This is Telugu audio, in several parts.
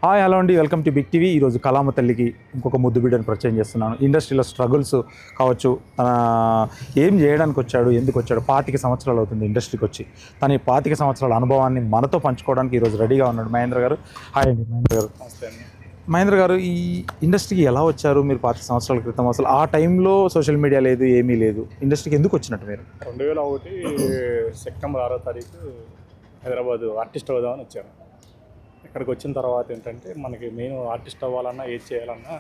హాయ్ హలో అండి, వెల్కమ్ టు బిగ్ టీవీ. ఈరోజు కళామ తల్లికి ఇంకొక ముద్దు బిడ్డను పరిచయం చేస్తున్నాను. ఇండస్ట్రీలో స్ట్రగుల్స్ కావచ్చు, తన ఏం చేయడానికి వచ్చాడు, ఎందుకు వచ్చాడు. 25 సంవత్సరాలు అవుతుంది ఇండస్ట్రీకి వచ్చి. తన ఈ 25 సంవత్సరాల అనుభవాన్ని మనతో పంచుకోవడానికి ఈరోజు రెడీగా ఉన్నాడు మహేంద్ర గారు. హాయ్ అండి మహేంద్ర గారు. మహేంద్ర గారు, ఈ ఇండస్ట్రీకి ఎలా వచ్చారు మీరు 25 సంవత్సరాల క్రితం? అసలు ఆ టైంలో సోషల్ మీడియా లేదు, ఏమీ లేదు. ఇండస్ట్రీకి ఎందుకు వచ్చినట్టు మీరు? 2001 సెప్టెంబర్ 6వ తారీఖు హైదరాబాద్ ఆర్టిస్ట్ అవుదామని వచ్చాను. ఇక్కడికి వచ్చిన తర్వాత ఏంటంటే మనకి మెయిన్ ఆర్టిస్ట్ అవ్వాలన్నా ఏది చేయాలన్నా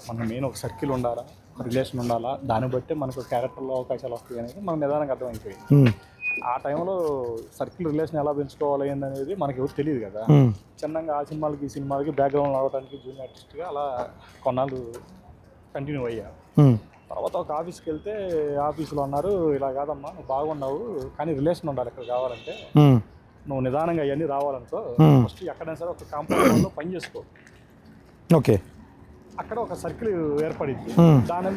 మనకు మెయిన్ ఒక సర్కిల్ ఉండాలా, ఒక రిలేషన్ ఉండాలా. దాన్ని బట్టి మనకు క్యారెక్టర్లో అవకాశాలు వస్తాయి అనేది మనకు నిదానంగా అర్థమైపోయింది. ఆ టైంలో సర్కిల్ రిలేషన్ ఎలా పెంచుకోవాలి అనేది మనకి ఎవరు తెలియదు కదా. చిన్నగా ఆ సినిమాలకి ఈ సినిమాలకి బ్యాక్గ్రౌండ్ రావడానికి జూనియర్ ఆర్టిస్ట్గా అలా కొన్నాళ్ళు కంటిన్యూ అయ్యా. తర్వాత ఒక ఆఫీస్కి వెళ్తే ఆఫీసులో అన్నారు, ఇలా కాదమ్మా నువ్వు బాగున్నావు కానీ రిలేషన్ ఉండాలి ఇక్కడ కావాలంటే, నువ్వు నిదానంగా అవన్నీ రావాలనుకో ఫస్ట్ ఎక్కడైనా సరే ఒక కాంపౌండ్లో పని చేసుకో. ఓకే, అక్కడ ఒక సర్కిల్ ఏర్పడింది. దాని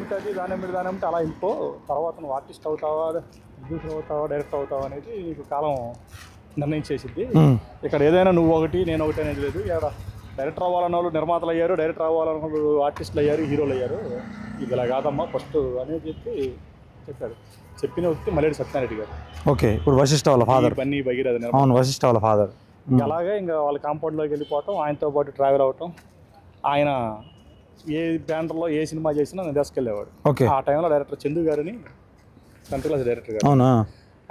అలా వెళ్ళిపో. తర్వాత నువ్వు ఆర్టిస్ట్ అవుతావా, ప్రొడ్యూసర్ అవుతావా, డైరెక్టర్ అవుతావా అనేది నీకు కాలం నిర్ణయించేసింది. ఇక్కడ ఏదైనా నువ్వు ఒకటి నేను ఒకటి అనేది లేదు. ఇక్కడ డైరెక్టర్ అవ్వాలన్న వాళ్ళు నిర్మాతలు అయ్యారు, డైరెక్టర్ అవ్వాలన్న వాళ్ళు ఆర్టిస్టులు అయ్యారు, హీరోలు అయ్యారు. ఇది ఇలా కాదమ్మా ఫస్ట్ అనేది చెప్పాడు. చెప్పిన వ్యక్తి మల్లేడి సత్యనారాయణ గారు. ఓకే, ఇప్పుడు వశిష్ఠ వాళ్ళ ఫాదర్. బన్నీ భగీరథ. అవును, వశిష్ఠ వాళ్ళ ఫాదర్. అలాగే ఇంకా వాళ్ళ కాంపౌండ్లోకి వెళ్ళిపోవటం, ఆయనతో పాటు ట్రావెల్ అవటం. ఆయన ఏ బ్యానర్లో ఏ సినిమా చేసినా నేను తీసుకెళ్ళేవాడు. ఓకే, ఆ టైంలో డైరెక్టర్ చందు గారిని, సెంట్రల్ క్లాస్ డైరెక్టర్ గారు, అవునా,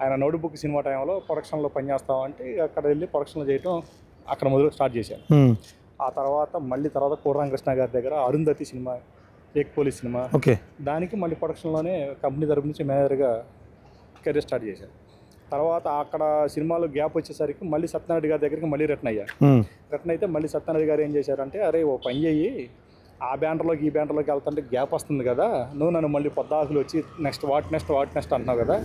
ఆయన నోట్బుక్ సినిమా టైంలో ప్రొడక్షన్లో పనిచేస్తామంటే అక్కడ వెళ్ళి ప్రొడక్షన్లో చేయటం అక్కడ మొదలు స్టార్ట్ చేశాను. ఆ తర్వాత కోరరాం కృష్ణ గారి దగ్గర అరుంధతి సినిమా, ఏక్ పోలీస్ సినిమా, ఓకే, దానికి మళ్ళీ ప్రొడక్షన్లోనే కంపెనీ తరపు నుంచి మేనేజర్గా కెరీర్ స్టార్ట్ చేశాను. తర్వాత అక్కడ సినిమాలో గ్యాప్ వచ్చేసరికి మళ్ళీ సత్యనారాయణ గారి దగ్గరికి మళ్ళీ రిటర్న్ అయ్యా. రిటర్న్ అయితే మళ్ళీ సత్యనారాయణ గారు ఏం చేశారంటే, అరే ఓ పని చెయ్యి, ఆ బ్యానర్లోకి ఈ బ్యానర్లోకి వెళ్తుంటే గ్యాప్ వస్తుంది కదా, నువ్వు నన్ను మళ్ళీ పొద్దాకులు వచ్చి నెక్స్ట్ అంటున్నావు కదా,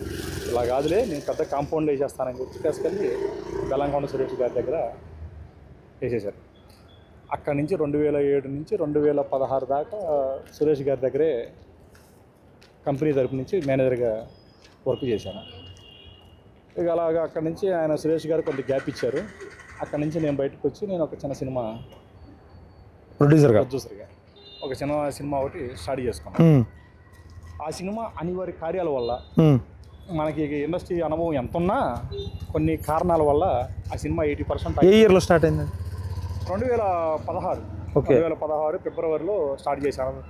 ఇలా కాదులే నేను పెద్ద కాంపౌండ్లో వేసేస్తానని చెప్పి తీసుకెళ్ళి తెలంగాణ సురేష్ గారి దగ్గర వేసేశారు. అక్కడి నుంచి 2007 నుంచి 2016 దాకా సురేష్ గారి దగ్గరే కంపెనీ తరపు నుంచి మేనేజర్గా వర్క్ చేశాను. ఇక అలాగా అక్కడి నుంచి ఆయన సురేష్ గారు కొంత గ్యాప్ ఇచ్చారు. అక్కడి నుంచి నేను బయటకు వచ్చి నేను ఒక చిన్న సినిమా ప్రొడ్యూసర్గా ఒక చిన్న సినిమా ఒకటి స్టార్ట్ చేసుకున్నాను. ఆ సినిమా అనివార్య కార్యాల వల్ల మనకి ఇండస్ట్రీ అనుభవం ఎంత ఉన్నా కొన్ని కారణాల వల్ల ఆ సినిమా 80%. ఏ ఇయర్లో స్టార్ట్ అయింది? 2016. 2016 ఫిబ్రవరిలో స్టార్ట్ చేశాను.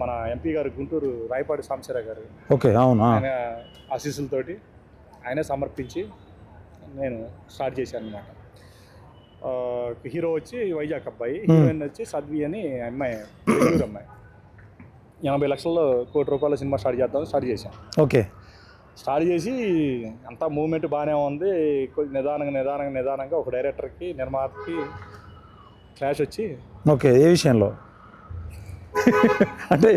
మన ఎంపీ గారు గుంటూరు రాయపాటి సాంబశివరావు గారు, ఓకే, అవును, ఆయన ఆశీస్సులతోటి ఆయనే సమర్పించి నేను స్టార్ట్ చేశాను అనమాట. హీరో వచ్చి వైజాగ్ అబ్బాయి, హీరోయిన్ వచ్చి సద్వి అని అమ్మాయి, బెంగళూరు అమ్మాయి. 80 లక్షల్లో ₹1 కోటి సినిమా స్టార్ట్ చేశాను. ఓకే, స్టార్ట్ చేసి అంతా మూవ్మెంట్ బాగానే ఉంది. నిదానంగా ఒక డైరెక్టర్కి నిర్మాతకి క్లాష్ వచ్చి. ఓకే, ఏ విషయంలో? అంటే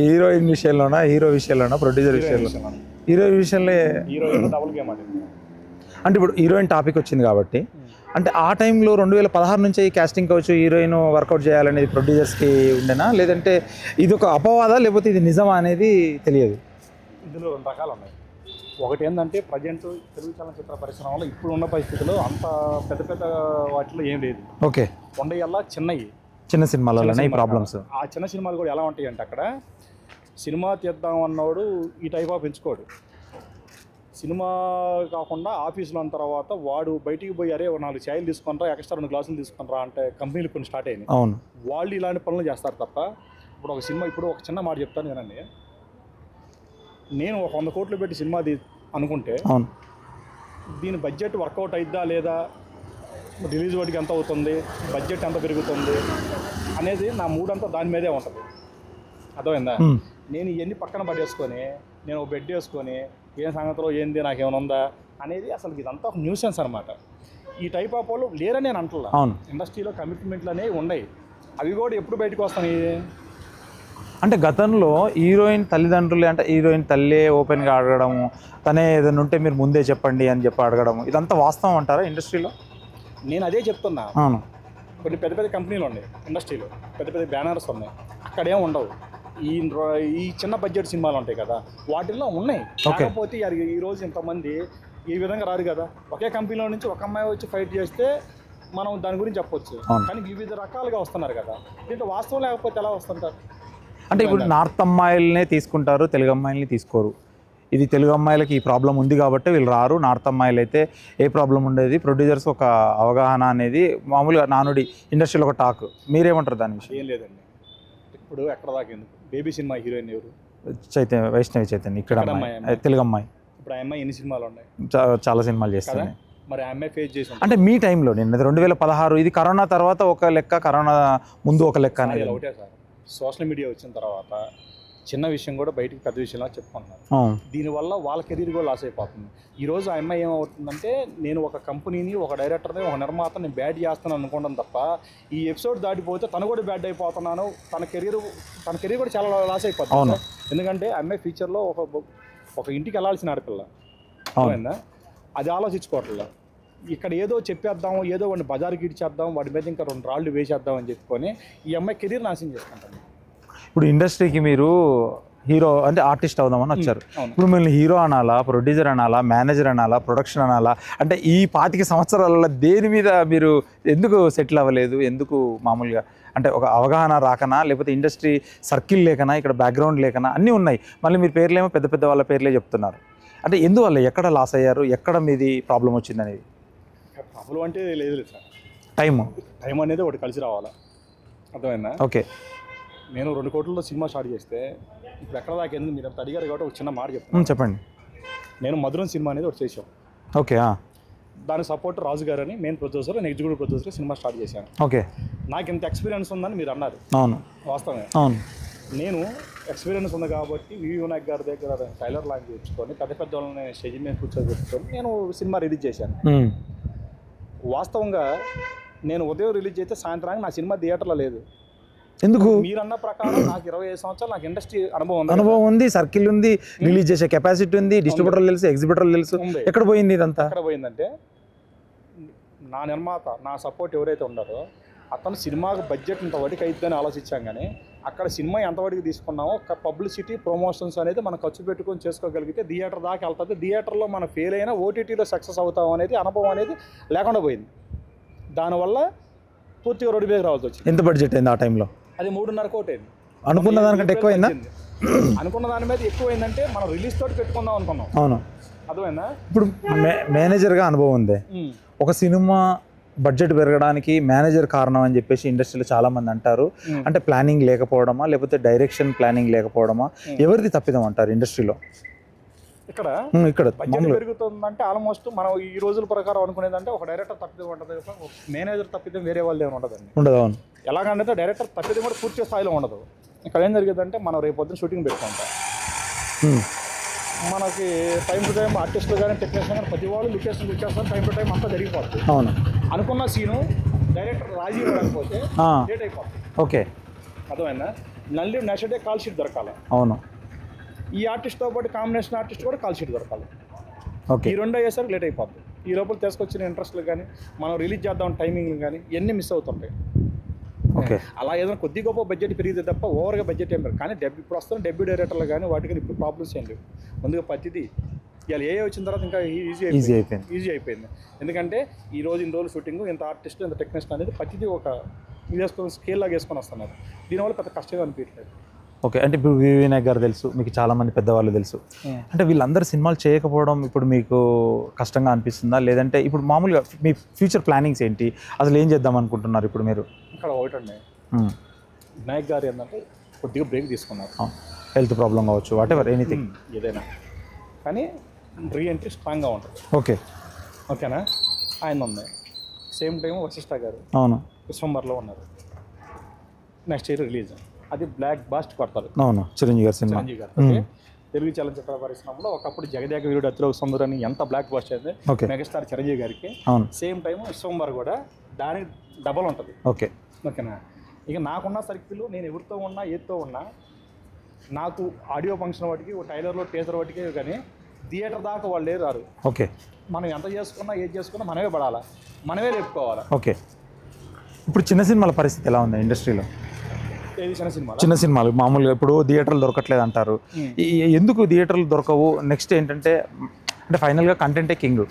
హీరోయిన్ విషయంలోనా, హీరో విషయంలోనా, ప్రొడ్యూసర్ విషయంలో? హీరోయిన్ విషయంలో. హీరోయిన్ డబుల్ గేమ్ అంటే ఇప్పుడు హీరోయిన్ టాపిక్ వచ్చింది కాబట్టి, అంటే ఆ టైంలో 2016 నుంచి క్యాస్టింగ్ కావచ్చు, హీరోయిన్ వర్కౌట్ చేయాలనేది ప్రొడ్యూసర్స్కి ఉండేనా, లేదంటే ఇది ఒక అపవాదా లేకపోతే ఇది నిజమా అనేది తెలియదు? ఇందులో 2 రకాలు ఉన్నాయి. ఒకటి ఏంటంటే ప్రజెంట్ తెలుగు చలనచిత్ర పరిశ్రమలో ఇప్పుడు ఉన్న పరిస్థితుల్లో అంత పెద్ద వాటిలో ఏం లేదు. ఓకే, ఉండేలా చిన్న సినిమాలలోనే ఈ ప్రాబ్లమ్స్. ఆ చిన్న సినిమాలు కూడా ఎలా ఉంటాయి అంటే, అక్కడ సినిమా తీద్దాం అన్నవాడు ఈ టైప్ ఆఫ్ ఎంచుకోడు. సినిమా కాకుండా ఆఫీస్లో ఉన్న తర్వాత వాడు బయటికి పోయి, అరే 4 ఛాయలు తీసుకుంటారా, ఎక్స్ట్రా 2 గ్లాసులు తీసుకుంటారా అంటే కంపెనీలు కొన్ని స్టార్ట్ అయినాయి. అవును, వాళ్ళు ఇలాంటి పనులు చేస్తారు తప్ప. ఇప్పుడు ఒక సినిమా, ఇప్పుడు ఒక చిన్న మాట చెప్తాను కదండి, నేను ఒక 100 కోట్లు పెట్టి సినిమా అనుకుంటే, అవును, దీని బడ్జెట్ వర్కౌట్ అయిద్దా లేదా, రిలీజ్ వాటికి ఎంత అవుతుంది, బడ్జెట్ ఎంత పెరుగుతుంది అనేది నా మూడంతా దాని మీదే ఉంటుంది. అర్థమైందా? నేను ఇవన్నీ పక్కన పడేసుకొని నేను ఒక బెడ్ వేసుకొని ఏం సంగతిలో ఏంది నాకేమైనా ఉందా అనేది, అసలు ఇదంతా ఒక న్యూసెన్స్ అనమాట. ఈ టైప్ ఆఫ్ వాళ్ళు లేరని నేను అంటున్నా. ఇండస్ట్రీలో కమిట్మెంట్లు అనేవి ఉన్నాయి, అవి కూడా ఎప్పుడు బయటకు వస్తాయి అంటే గతంలో హీరోయిన్ తల్లిదండ్రులే, అంటే హీరోయిన్ తల్లే ఓపెన్గా అడగడము, తనే ఏదైనా ఉంటే మీరు ముందే చెప్పండి అని చెప్పి అడగడము, ఇదంతా వాస్తవం అంటారా ఇండస్ట్రీలో? నేను అదే చెప్తున్నా. అవును, కొన్ని పెద్ద కంపెనీలు ఉన్నాయి ఇండస్ట్రీలో, పెద్ద బ్యానర్స్ ఉన్నాయి, అక్కడేం ఉండవు. ఈ చిన్న బడ్జెట్ సినిమాలు ఉంటాయి కదా, వాటిల్లో ఉన్నాయి. కాకపోతే ఈరోజు ఇంతమంది ఈ విధంగా రారు కదా. ఒకే కంపెనీలో నుంచి ఒక అమ్మాయి వచ్చి ఫైట్ చేస్తే మనం దాని గురించి చెప్పొచ్చు. కానీ వివిధ రకాలుగా వస్తున్నారు కదా, దీంట్లో వాస్తవం లేకపోతే ఎలా వస్తుంటారు? అంటే ఇప్పుడు నార్త్ అమ్మాయిలనే తీసుకుంటారు, తెలుగు అమ్మాయిల్ని తీసుకోరు. ఇది తెలుగు అమ్మాయిలకి ఈ ప్రాబ్లం ఉంది కాబట్టి వీళ్ళు రారు. నార్త్ అమ్మాయిలు అయితే ఏ ప్రాబ్లం ఉండేది. ప్రొడ్యూసర్స్ ఒక అవగాహన అనేది మామూలుగా నానుడి ఇండస్ట్రీలో ఒక టాక్. మీరేమంటారు దాని విషయం? ఏం లేదండి, ఇప్పుడు ఎక్కడ దాకా ఎందుకు, బేబీ సినిమా హీరోయిన్ ఎవరు? వైష్ణవి చైతన్య. ఇక్కడ అమ్మాయి తెలుగు అమ్మాయి. ఇప్పుడు ఆ అమ్మాయి ఎన్ని సినిమాలు ఉన్నాయి? చాలా సినిమాలు చేస్తాను. మరి ఆ అమ్మాయి ఫేస్ చేసి అంటే మీ టైంలో నేను 2016 ఇది కరోనా తర్వాత ఒక లెక్క, కరోనా ముందు ఒక లెక్క అనేది ఒకటే సార్. సోషల్ మీడియా వచ్చిన తర్వాత చిన్న విషయం కూడా బయటికి పెద్ద విషయంలా చెప్పుకుంటున్నారు. దీనివల్ల వాళ్ళ కెరీర్ కూడా లాస్ అయిపోతుంది. ఈరోజు ఆ అమ్మాయి ఏమవుతుందంటే, నేను ఒక కంపెనీని, ఒక డైరెక్టర్ని, ఒక నిర్మాతని బ్యాడ్ చేస్తాను అనుకోవడం తప్ప, ఈ ఎపిసోడ్ దాటిపోతే తను కూడా బ్యాడ్ అయిపోతున్నాను, తన కెరీర్ కూడా చాలా లాస్ అయిపోతుంది. ఎందుకంటే ఆ అమ్మాయి ఫ్యూచర్లో ఒక ఇంటికి వెళ్ళాల్సిన ఆడపిల్ల అవునా, అది ఆలోచించుకోవట్లేదు. ఇక్కడ ఏదో చెప్పేద్దాం, ఏదో వాడిని బజార్కి ఇచ్చేద్దాం, వాడి మీద ఇంకా 2 రాళ్ళు వేసేద్దాం అని చెప్పుకొని ఈ అమ్మాయి కెరీర్ నాశనం చేసుకుంటాను. ఇప్పుడు ఇండస్ట్రీకి మీరు హీరో అంటే ఆర్టిస్ట్ అవుదామని వచ్చారు. ఇప్పుడు మిమ్మల్ని హీరో అనాలా, ప్రొడ్యూసర్ అనాలా, మేనేజర్ అనాలా, ప్రొడక్షన్ అనాలా? అంటే ఈ 25 సంవత్సరాలలో దేని మీద మీరు ఎందుకు సెటిల్ అవ్వలేదు? ఎందుకు మామూలుగా అంటే ఒక అవగాహన రాకనా, లేకపోతే ఇండస్ట్రీ సర్కిల్ లేకనా, ఇక్కడ బ్యాక్గ్రౌండ్ లేకనా? అన్నీ ఉన్నాయి. మళ్ళీ మీ పేర్లేమో పెద్ద పెద్ద వాళ్ళ పేర్లే చెప్తున్నారు. అంటే ఎందువల్ల, ఎక్కడ లాస్ అయ్యారు, ఎక్కడ మీది ప్రాబ్లం వచ్చింది అనేది? ప్రాబ్లం అంటే లేదు సార్, టైం అనేది ఒకటి కలిసి రావాలి. అర్థమైందా? ఓకే. నేను 2 కోట్లతో సినిమా స్టార్ట్ చేస్తే ఇప్పుడు ఎక్కడ దాకా ఎందుకు మీరు అడిగారు కాబట్టి ఒక చిన్న మాట చెప్తాను. చెప్పండి. నేను మధురం సినిమా అనేది ఒకటి చేసాం. ఓకే. దానికి సపోర్ట్ రాజు గారు అని మెయిన్ ప్రొడ్యూసర్, నేను ఎగ్జిక్యూటివ్ ప్రొడ్యూసర్ సినిమా స్టార్ట్ చేశాను. ఓకే. నాకు ఇంత ఎక్స్పీరియన్స్ ఉందని మీరు అన్నారు. అవును, వాస్తవమే. అవును. నేను ఎక్స్పీరియన్స్ ఉంది కాబట్టి వివి వినాయక్ గారి దగ్గర టైలర్ లాంటి తెచ్చుకొని పెద్ద పెద్ద వాళ్ళని స్టేజ్ మీద కూర్చోబెట్టుకొని నేను సినిమా రిలీజ్ చేశాను. వాస్తవంగా నేను ఉదయం రిలీజ్ చేస్తే సాయంత్రానికి నా సినిమా థియేటర్లో లేదు. ఎందుకు? మీరన్న ప్రకారం నాకు 25 సంవత్సరాలు నాకు ఇండస్ట్రీ అనుభవం ఉంది, సర్కిల్ ఉంది, రిలీజ్ చేసే కెపాసిటీ ఉంది, డిస్ట్రిబ్యూటర్లు తెలుసు, ఎగ్జిబిటర్లు తెలుసు. ఎక్కడ పోయింది ఇదంతా? ఎక్కడ పోయిందంటే, నా నిర్మాత, నా సపోర్ట్ ఎవరైతే ఉన్నారో అతను సినిమాకు బడ్జెట్ ఇంత వరకు అయిద్దని ఆలోచించాం. కానీ అక్కడ సినిమా ఎంతవరకు తీసుకున్నామో పబ్లిసిటీ, ప్రమోషన్స్ అనేది మనం ఖర్చు పెట్టుకొని చేసుకోగలిగితే థియేటర్ దాకా వెళ్తుంది. థియేటర్లో మనం ఫెయిల్ అయినా ఓటీటీలో సక్సెస్ అవుతాం అనేది అనుభవం అనేది లేకుండా పోయింది. దానివల్ల పూర్తిగా రోడ్డు మీద రావాల్సి వచ్చింది. ఎంత బడ్జెట్ అయింది ఆ టైంలో? అది 3.5 కోటి అయింది. అనుకున్న దానికంటే ఎక్కువైందా? అనుకున్న దాని మీద ఎక్కువైందంటే మనం రిలీజ్ తోటి పెట్టుకుందాం అనుకున్నాం. అవును. అర్థమైందా? ఇప్పుడు మేనేజర్గా అనుభవం ఉంది. ఒక సినిమా బడ్జెట్ పెరగడానికి మేనేజర్ కారణం అని చెప్పేసి ఇండస్ట్రీలో చాలా మంది అంటారు. అంటే ప్లానింగ్ లేకపోవడమా, లేకపోతే డైరెక్షన్ ప్లానింగ్ లేకపోవడమా, ఎవరిది తప్పిదం అంటారు ఇండస్ట్రీలో? ఇక్కడ బడ్జెట్ పెరుగుతుందంటే ఆల్మోస్ట్ మనం ఈ రోజుల ప్రకారం అనుకునేదంటే ఒక డైరెక్టర్ తప్పిదం ఉంటుంది, మేనేజర్ తప్పిదం వేరే వాళ్ళు ఏమైనా ఉండదండి. ఉండదు. అవును. ఎలాగంటే డైరెక్టర్ తప్పిదం కూడా పూర్తి స్థాయిలో ఉండదు. ఇక్కడ ఏం జరిగేదంటే మనం రేపు పొద్దున షూటింగ్ పెట్టుకుంటాం. మనకి టైం టు టైం ఆర్టిస్టులు కానీ టెక్నీషియన్ కానీ ప్రతి వాళ్ళు లొకేషన్ వచ్చేస్తారు. టైం టు టైం అంతా జరిగిపోతుంది. అవును. అనుకున్న సీను డైరెక్టర్ రాజీ ఇవ్వకపోతే లేట్ అయిపోతుంది. ఓకే. అర్థమైందా? నెక్స్ట్ డే కాల్ షీట్ దొరకాలి. అవును. ఈ ఆర్టిస్ట్తో పాటు కాంబినేషన్ ఆర్టిస్ట్ కూడా కాల్ షీట్ దొరకాలి. ఓకే. ఈ 2 అయ్యేసరికి లేట్ అయిపోతుంది. ఈ లోపల తీసుకొచ్చిన ఇంట్రెస్ట్లు కానీ మనం రిలీజ్ చేద్దాం టైమింగ్లు కానీ ఇవన్నీ మిస్ అవుతుంటాయి. ఓకే. అలా ఏదైనా కొద్ది గొప్ప బడ్జెట్ పెరిగితే తప్ప ఓవర్గా బడ్జెట్ ఏం పెరగదు. కానీ ఇప్పుడు వస్తున్న డెబ్యూ డైరెక్టర్లు కానీ వాటికి ఇప్పుడు ప్రాబ్లమ్స్ ఏం లేవు. ముందుగా ప్రతిదీ ఇవాళ ఏ వచ్చిన తర్వాత ఇంకా ఈజీ అయిపోయింది. ఎందుకంటే ఇన్ని రోజులు షూటింగ్, ఇంత ఆర్టిస్ట్, ఇంత టెక్నీషియన్ అనేది ప్రతిదీ ఒక వేసుకొని స్కేల్ లాగా వేసుకొని వస్తున్నారు. దీనివల్ల పెద్ద కష్టంగా అనిపించలేదు. ఓకే. అంటే ఇప్పుడు వివి వినాయక్ గారు తెలుసు, మీకు చాలామంది పెద్దవాళ్ళు తెలుసు. అంటే వీళ్ళందరూ సినిమాలు చేయకపోవడం ఇప్పుడు మీకు కష్టంగా అనిపిస్తుందా? లేదంటే ఇప్పుడు మామూలుగా మీ ఫ్యూచర్ ప్లానింగ్స్ ఏంటి, అసలు ఏం చేద్దాం అనుకుంటున్నారు ఇప్పుడు మీరు? ఇక్కడ ఒకటండి, వినాయక్ గారు ఏంటంటే కొద్దిగా బ్రేక్ తీసుకున్నారు. హెల్త్ ప్రాబ్లం కావచ్చు, వాట్ ఎవర్ ఎనీథింగ్ ఏదైనా, కానీ రీఎంట్రీ స్ట్రాంగ్గా ఉంటుంది. ఓకేనా? ఆయన ఉంది. సేమ్ టైం వశిష్ఠ గారు అవును డిసెంబర్లో ఉన్నారు. Next year release. అది బ్లాక్ బాస్ట్ కొడతారు. అవును. చిరంజీవి గారు తెలుగు చలనచిత్ర పరిశ్రమలో ఒకప్పుడు జగదేక వీరుడు అతిలోక సుందరి అని ఎంత బ్లాక్ బాస్ట్ అయితే మెగాస్టార్ చిరంజీవి గారికి సేమ్ టైం డిసెంబర్ కూడా దానికి డబల్ ఉంటుంది. ఓకేనా? ఇక నాకున్న సర్కిల్, నేను ఎవరితో ఉన్నా ఏదితో ఉన్నా, నాకు ఆడియో ఫంక్షన్ వాటికి, టైలర్లో టీజర్ వాటికి, కానీ థియేటర్ దాకా వాళ్ళు రారు. ఓకే. మనం ఎంత చేసుకున్నా ఏది చేసుకున్నా మనమే పడాలా, మనమే లేపుకోవాలా. ఓకే. ఇప్పుడు చిన్న సినిమాల పరిస్థితి ఎలా ఉంది ఇండస్ట్రీలో? చిన్న సినిమాలు మామూలుగా ఇప్పుడు థియేటర్లు దొరకట్లేదు అంటారు. ఎందుకు థియేటర్లు దొరకవు? నెక్స్ట్ ఏంటంటే, అంటే ఫైనల్గా కంటెంటే కింగ్.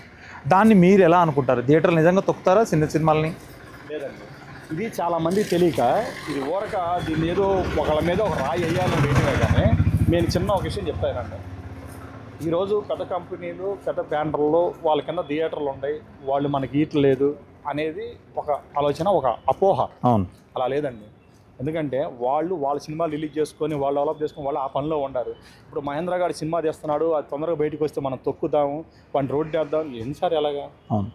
దాన్ని మీరు ఎలా అనుకుంటారు? థియేటర్లు నిజంగా తొక్కుతారా చిన్న సినిమాలని? లేదండి, ఇది చాలామంది తెలియక ఇది ఊరక దీన్ని ఏదో ఒకళ్ళ మీద ఒక రాయి వేయాలని వేయటమే. కానీ నేను చిన్న ఒక విషయం చెప్తానండి. ఈరోజు పెద్ద కంపెనీలు, పెద్ద బ్యానర్లు, వాళ్ళ కింద థియేటర్లు ఉన్నాయి, వాళ్ళు మనకి ఈట్లేదు అనేది ఒక ఆలోచన, ఒక అపోహ. అవును, అలా లేదండి. ఎందుకంటే వాళ్ళ సినిమాలు రిలీజ్ చేసుకొని వాళ్ళు డెవలప్ చేసుకొని వాళ్ళు ఆ పనిలో ఉండారు. ఇప్పుడు మహేంద్ర గారి సినిమా తీస్తున్నాడు, అది తొందరగా బయటకు వస్తే మనం తొక్కుదాము, వాడిని రోడ్డు వేద్దాం, ఎన్నిసార్లు ఎలాగా? అవును,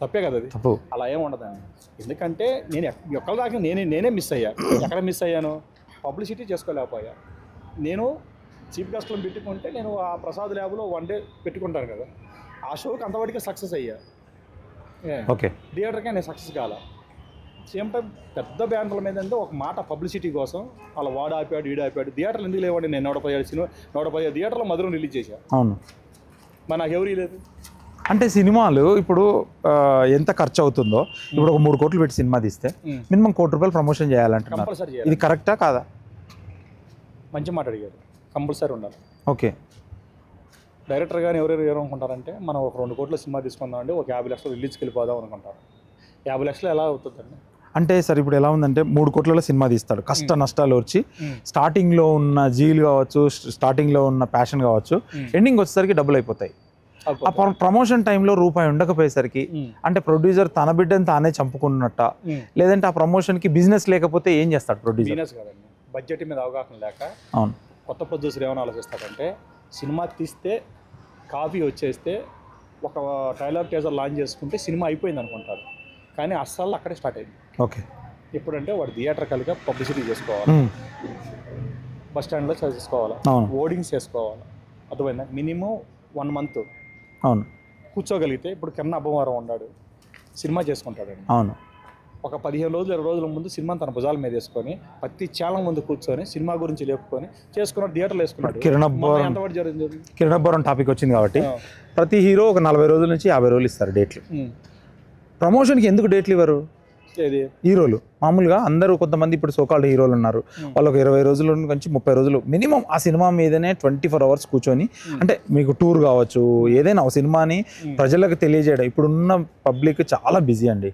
తప్పే కదా అది. తప్పు. అలా ఏమి ఉండదండి. ఎందుకంటే నేను ఎక్కడ దాకా నేనే మిస్ అయ్యా. ఎక్కడ మిస్ అయ్యాను? పబ్లిసిటీ చేసుకోలేకపోయా. నేను చీఫ్ గెస్ట్లను పెట్టుకుంటే నేను ఆ ప్రసాద్ ల్యాబ్లో 1 డే పెట్టుకుంటాను కదా, ఆ షోకి అంతవరకు సక్సెస్ అయ్యా. ఓకే, థియేటర్కే నేను సక్సెస్ కాల. సేమ్ టైం పెద్ద బ్యానర్ల మీద అంటే ఒక మాట పబ్లిసిటీ కోసం అలా వాడు ఆపాడు, ఈడు ఆపాడు. థియేటర్లు ఎందుకు లేవండి? నేను 115 థియేటర్లో మధురం రిలీజ్ చేశా. అవును. మరి నాకు ఎవరు లేదు. అంటే సినిమాలు ఇప్పుడు ఎంత ఖర్చు అవుతుందో, ఇప్పుడు ఒక 3 కోట్లు పెట్టి సినిమా తీస్తే మినిమం ₹1 కోటి ప్రమోషన్ చేయాలంటున్నారు. కంపల్సరీ చేయాలి. ఇది కరెక్టా కాదా? మంచి మాట అడిగారు. కంపల్సరీ ఉండాలి. ఓకే. డైరెక్టర్ కానీ ఎవరెవరు ఏమనుకుంటారంటే మనం ఒక 2 కోట్ల సినిమా తీసుకుందామండి, ఒక 50 లక్షలు రిలీజ్కి వెళ్ళిపోదాం అనుకుంటారు. 50 లక్షలు ఎలా అవుతుందండి? అంటే సార్ ఇప్పుడు ఎలా ఉందంటే 3 కోట్లలో సినిమా తీస్తాడు, కష్ట నష్టాలు వచ్చి స్టార్టింగ్లో ఉన్న జీల్ కావచ్చు, స్టార్టింగ్లో ఉన్న ప్యాషన్ కావచ్చు, ఎండింగ్ వచ్చేసరికి డబ్బులు అయిపోతాయి. ఆ ప్రమోషన్ టైంలో రూపాయి ఉండకపోయేసరికి అంటే ప్రొడ్యూసర్ తన బిడ్డని తానే చంపుకున్నట్ట, లేదంటే ఆ ప్రమోషన్కి బిజినెస్ లేకపోతే ఏం చేస్తాడు ప్రొడ్యూసర్? బిజినెస్ కాదండి, బడ్జెట్ మీద అవగాహన లేక. అవును. కొత్త ప్రొడ్యూసర్ ఏమైనా ఆలోచిస్తాడంటే సినిమా తీస్తే కాపీ వచ్చేస్తే ఒక ట్రైలర్ టీజర్ లాంచ్ చేసుకుంటే సినిమా అయిపోయింది అనుకుంటారు. కానీ అస్సలు అక్కడే స్టార్ట్ అయింది. ఓకే. ఎప్పుడంటే వాడు థియేటర్ కలిగా పబ్లిసిటీ చేసుకోవాలి, బస్ స్టాండ్లో చేసుకోవాలి, ఓడింగ్స్ చేసుకోవాలి. అర్థమైందా? మినిమం 1 మంత్ అవును కూర్చోగలిగితే ఇప్పుడు కింద అబ్బవారం ఉన్నాడు, సినిమా చేసుకుంటాడండి. అవును. ఒక 15 రోజులు 20 రోజుల ముందు సినిమా తన భుజాల మీద వేసుకొని ప్రతి ఛానల్ ముందు కూర్చొని సినిమా గురించి లేపుకొని చేసుకున్నాడు, థియేటర్లు వేసుకున్నాడు. ఎంతవరకు జరిగింది? కిరణ్ అబ్బవరం టాపిక్ వచ్చింది కాబట్టి ప్రతి హీరో ఒక 40 రోజుల నుంచి 50 రోజులు ఇస్తారు డేట్లు. ప్రమోషన్కి ఎందుకు డేట్లు ఇవ్వరు? ఏది హీరోలు మామూలుగా అందరూ, కొంతమంది ఇప్పుడు సోకాల్డ్ హీరోలు ఉన్నారు, వాళ్ళు ఒక 20 రోజుల నుంచి 30 రోజులు మినిమం ఆ సినిమా మీదనే 24 అవర్స్ కూర్చొని, అంటే మీకు టూర్ కావచ్చు, ఏదైనా ఒక సినిమాని ప్రజలకు తెలియజేయడం. ఇప్పుడున్న పబ్లిక్ చాలా బిజీ అండి.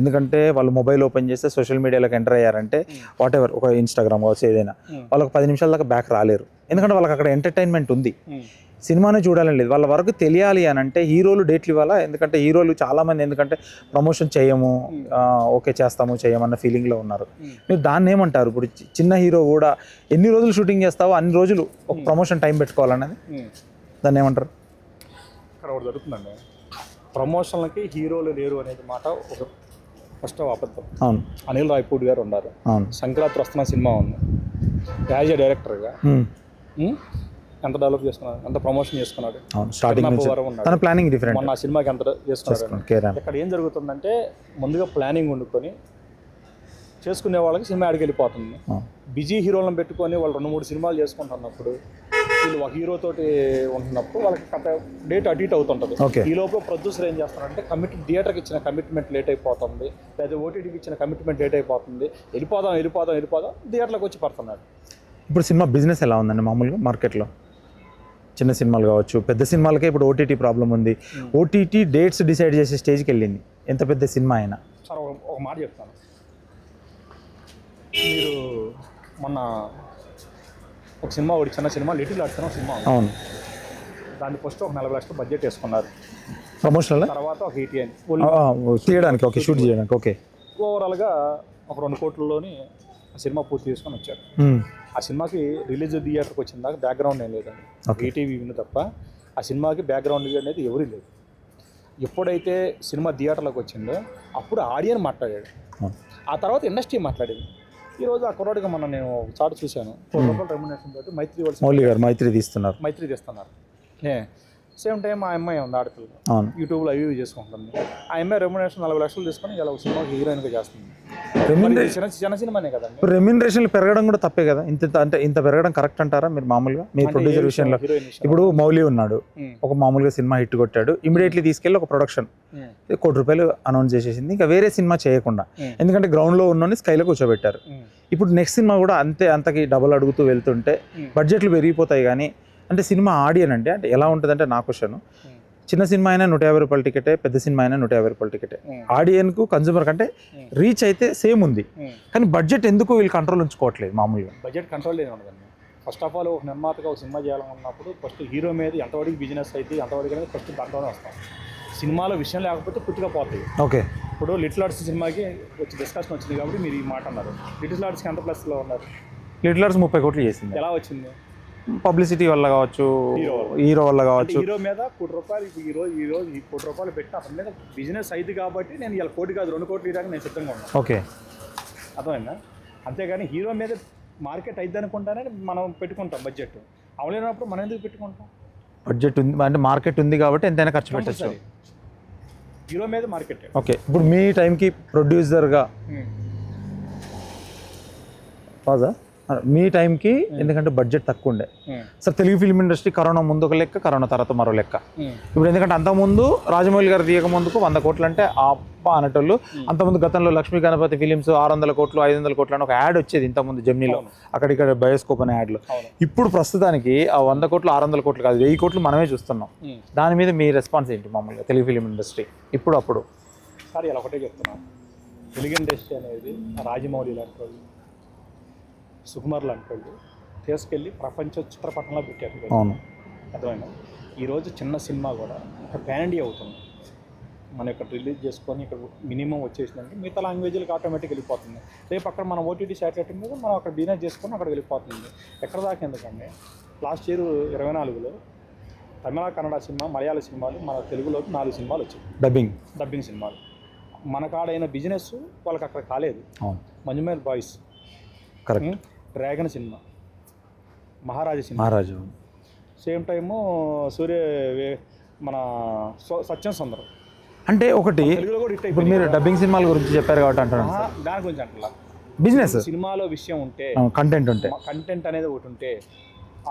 ఎందుకంటే వాళ్ళు మొబైల్ ఓపెన్ చేస్తే సోషల్ మీడియాలోకి ఎంటర్ అయ్యారంటే వాట్ ఎవర్, ఒక ఇన్స్టాగ్రామ్ కావచ్చు, ఏదైనా వాళ్ళకి 10 నిమిషాల దాకా బ్యాక్ రాలేరు. ఎందుకంటే వాళ్ళకి అక్కడ ఎంటర్టైన్మెంట్ ఉంది, సినిమానే చూడాలని లేదు. వాళ్ళ వరకు తెలియాలి అని అంటే హీరోలు డేట్లు ఇవ్వాలా. ఎందుకంటే హీరోలు చాలామంది ఎందుకంటే ప్రమోషన్ చేయము, ఓకే చేస్తాము చేయమన్న ఫీలింగ్లో ఉన్నారు. మీరు దాన్ని ఏమంటారు? ఇప్పుడు చిన్న హీరో కూడా ఎన్ని రోజులు షూటింగ్ చేస్తావో అన్ని రోజులు ఒక ప్రమోషన్ టైం పెట్టుకోవాలన్నది, దాన్ని ఏమంటారు? ఇక్కడ ఒకటి జరుగుతుందండి, ప్రమోషన్లకి హీరోలు లేరు అనేది మాట ఒక ఫస్ట్ అబద్ధం. అవును. అనిల్ రాయపూడి గారు ఉన్నారు, అవును, సంక్రాంతి వస్తున్న సినిమా ఉంది, యాజ్ ఏ డైరెక్టర్గా ఎంత డెవలప్ చేసుకున్నాడు, ఎంత ప్రమోషన్ చేసుకున్నాడు. తన ప్లానింగ్ డిఫరెంట్. మొన్న ఆ సినిమాకి ఎంత చేసుకున్నాడు. ఇక్కడ ఏం జరుగుతుందంటే ముందుగా ప్లానింగ్ వండుకొని చేసుకునే వాళ్ళకి సినిమా ఆడికి వెళ్ళిపోతుంది. బిజీ హీరోలను పెట్టుకొని వాళ్ళు 2-3 సినిమాలు చేసుకుంటున్నప్పుడు, వీళ్ళు ఒక హీరోతోటి ఉంటున్నప్పుడు వాళ్ళకి డేట్ అటు ఇటు అవుతుంటుంది. ఈ లోపల ప్రొడ్యూసర్ ఏం చేస్తారంటే థియేటర్కి ఇచ్చిన కమిట్మెంట్ లేట్ అయిపోతుంది, లేదా ఓటీటీకి ఇచ్చిన కమిట్మెంట్ లేట్ అయిపోతుంది, వెళ్ళిపోదాం థియేటర్లోకి వచ్చి పడుతున్నాడు. ఇప్పుడు సినిమా బిజినెస్ ఎలా ఉందండి మామూలుగా మార్కెట్లో? చిన్న సినిమాలు కావచ్చు, పెద్ద సినిమాలకే ఇప్పుడు ఓటీటీ ప్రాబ్లం ఉంది. ఓటీటీ డేట్స్ డిసైడ్ చేసే స్టేజ్కి వెళ్ళింది ఎంత పెద్ద సినిమా అయినా. సార్ ఒక మాట చెప్తాను, మీరు మొన్న ఒక సినిమా, ఒకటి చిన్న సినిమా లిటిల్ ఆర్ట్స్ అనే సినిమా. అవును. దాన్ని ఫస్ట్ ఒక 40 లక్షలు బడ్జెట్ వేసుకున్నారు ప్రమోషనల్, తర్వాత ఒక 80 తీయడానికి, ఓకే, షూట్ చేయడానికి. ఓకే. ఓవరాల్గా ఒక 2 కోట్లలోని ఆ సినిమా పూర్తి చేసుకొని వచ్చారు. ఆ సినిమాకి రిలీజ్ థియేటర్కి వచ్చిన దాకా బ్యాక్గ్రౌండ్ ఏం లేదండి, ఈటీవీ విను తప్ప ఆ సినిమాకి బ్యాక్గ్రౌండ్ అనేది ఎవరు లేదు. ఎప్పుడైతే సినిమా థియేటర్లోకి వచ్చిందో అప్పుడు ఆడియన్ మాట్లాడాడు, ఆ తర్వాత ఇండస్ట్రీ మాట్లాడింది. ఈరోజు ఆ కుర్రాడిగా నేను చాటు చూశాను, రెమ్యునరేషన్ తోటి మైత్రి తీస్తున్నారు. సేమ్ టైం ఆ అమ్మాయి ఉంది ఆడపిల్ల, యూట్యూబ్లో అవి చేసుకుంటుంది. ఆ అమ్మాయి రెమ్యునరేషన్ 40 లక్షలు తీసుకొని ఇలా సినిమాకి హీరోయిన్గా చేస్తుంది. చిన్న సినిమానే కదండి. రెమ్యునరేషన్లు పెరగడం కూడా తప్పే కదా. ఇంత పెరగడం కరెక్ట్ అంటారా మీరు మామూలుగా మీ ప్రొడ్యూసర్ విషయంలో? ఇప్పుడు మౌలి ఉన్నాడు, ఒక మామూలుగా సినిమా హిట్ కొట్టాడు, ఇమీడియట్లీ తీసుకెళ్ళి ఒక ప్రొడక్షన్ ₹1 కోటి అనౌన్స్ చేసేసింది, ఇంకా వేరే సినిమా చేయకుండా. ఎందుకంటే గ్రౌండ్లో ఉన్నోని స్కైలో కూర్చోబెట్టారు. ఇప్పుడు నెక్స్ట్ సినిమా కూడా అంతకి డబల్ అడుగుతూ వెళ్తుంటే బడ్జెట్లు పెరిగిపోతాయి. కానీ అంటే సినిమా ఆడియన్ అంటే ఎలా ఉంటుందంటే, నా క్వశ్చన్, చిన్న సినిమా అయినా 150 రూపాయల టికెటే, పెద్ద సినిమా అయినా 150 రూపాయల టికెటే. ఆడియన్కు కన్జ్యూమర్ కంటే రీచ్ అయితే సేమ్ ఉంది, కానీ బడ్జెట్ ఎందుకు వీళ్ళు కంట్రోల్ ఉంచుకోవట్లేదు మామూలుగా? బడ్జెట్ కంట్రోల్ లేదు ఉండదండి. ఫస్ట్ ఆఫ్ ఆల్ ఒక నిర్మాతగా ఒక సినిమా చేయాలనుకున్నప్పుడు ఫస్ట్ హీరో మీద ఎంతవరకు బిజినెస్ అయితే ఎంతవరకు అనేది ఫస్ట్ దాంట్లోనే వస్తాం. సినిమాలో విషయం లేకపోతే పుట్టిగా పోతాయి. ఓకే, ఇప్పుడు లిటిల్ ఆర్ట్స్ సినిమాకి వచ్చి డిస్కషన్ వచ్చింది కాబట్టి మీరు ఈ మాట అన్నారు. లిటిల్ ఆర్ట్స్కి ఎంత ప్లస్లో ఉన్నారు? లిటిల్ ఆర్ట్స్ 30 కోట్లు చేసింది. ఎలా వచ్చింది? పబ్లిసిటీ వల్ల కావచ్చు, హీరో వల్ల కావచ్చు. హీరో మీద ₹1 ₹1 పెట్టి అతని మీద బిజినెస్ అయింది కాబట్టి నేను ఇలా 1 కోటి కాదు 2 కోట్లు ఇవ్వడానికి నేను సిద్ధంగా ఉన్నాను. ఓకే, అర్థమైందా? అంతేగాని హీరో మీద మార్కెట్ అయింది అనుకుంటానే మనం పెట్టుకుంటాం బడ్జెట్. అవలేనప్పుడు మనం ఎందుకు పెట్టుకుంటాం? బడ్జెట్ ఉంది అంటే మార్కెట్ ఉంది కాబట్టి ఎంతైనా ఖర్చు పెట్టచ్చు. హీరో మీద మార్కెట్. ఓకే, ఇప్పుడు మీ టైంకి ప్రొడ్యూసర్గా మీ టైంకి ఎందుకంటే బడ్జెట్ తక్కువ ఉండే sir. Telugu film industry corona ముందు ఒక లెక్క, కరోనా తర్వాత మరో లెక్క. ఇప్పుడు ఎందుకంటే అంతకుముందు రాజమౌళి గారు తీయక ముందుకు 100 కోట్లు అంటే అబ్బా అనేటోళ్ళు. అంతకుముందు గతంలో లక్ష్మీ గణపతి ఫిలిమ్స్ 600 కోట్లు 500 కోట్లు అని ఒక యాడ్ వచ్చేది ఇంతకుముందు జెమినీలో, అక్కడిక్కడ బయోస్కోప్ అనే యాడ్లు. ఇప్పుడు ప్రస్తుతానికి ఆ 100 కోట్లు 600 కోట్లు కాదు 1000 కోట్లు మనమే చూస్తున్నాం. దాని మీద మీ రెస్పాన్స్ ఏంటి మామూలుగా తెలుగు ఫిలిం ఇండస్ట్రీ ఇప్పుడు అప్పుడు? సార్ ఇలా ఒకటే చెప్తున్నాను, తెలుగు ఇండస్ట్రీ అనేది రాజమౌళి లాంటి వాళ్ళు, సుకుమార్ లాంటి వాళ్ళు తీసుకెళ్ళి ప్రపంచ చిత్రపటంలో పెట్టారు. అవును, అర్థమైనా? ఈరోజు చిన్న సినిమా కూడా ఒక పాన్ ఇండియా అవుతుంది. మనం ఇక్కడ రిలీజ్ చేసుకొని ఇక్కడ మినిమం వచ్చేసిందంటే మిగతా లాంగ్వేజ్లకు ఆటోమేటిక్ వెళ్ళిపోతుంది. రేపు అక్కడ మన ఓటీటీ శాటిలైట్ మీద మనం అక్కడ బిజినెస్ చేసుకొని అక్కడ వెళ్ళిపోతుంది. ఎక్కడ దాకా ఎందుకంటే లాస్ట్ ఇయర్ 24లో తమిళ కన్నడ సినిమా మలయాళ సినిమాలు మన తెలుగులోకి 4 సినిమాలు వచ్చాయి, డబ్బింగ్ సినిమాలు. మన కాడైన బిజినెస్ వాళ్ళకి అక్కడ కాలేదు. Manjummel boys, correct, dragon cinema, Maharaja cinema, same time మన సత్యం సుందరం. అంటే ఒకటి ఇప్పుడు మీరు డబ్బింగ్ సినిమాల గురించి చెప్పారు కాబట్టి అంటారు, దాని గురించి అంటారా? బిజినెస్ సినిమాలో విషయం ఉంటే, కంటెంట్ అనేది ఒకటి ఉంటే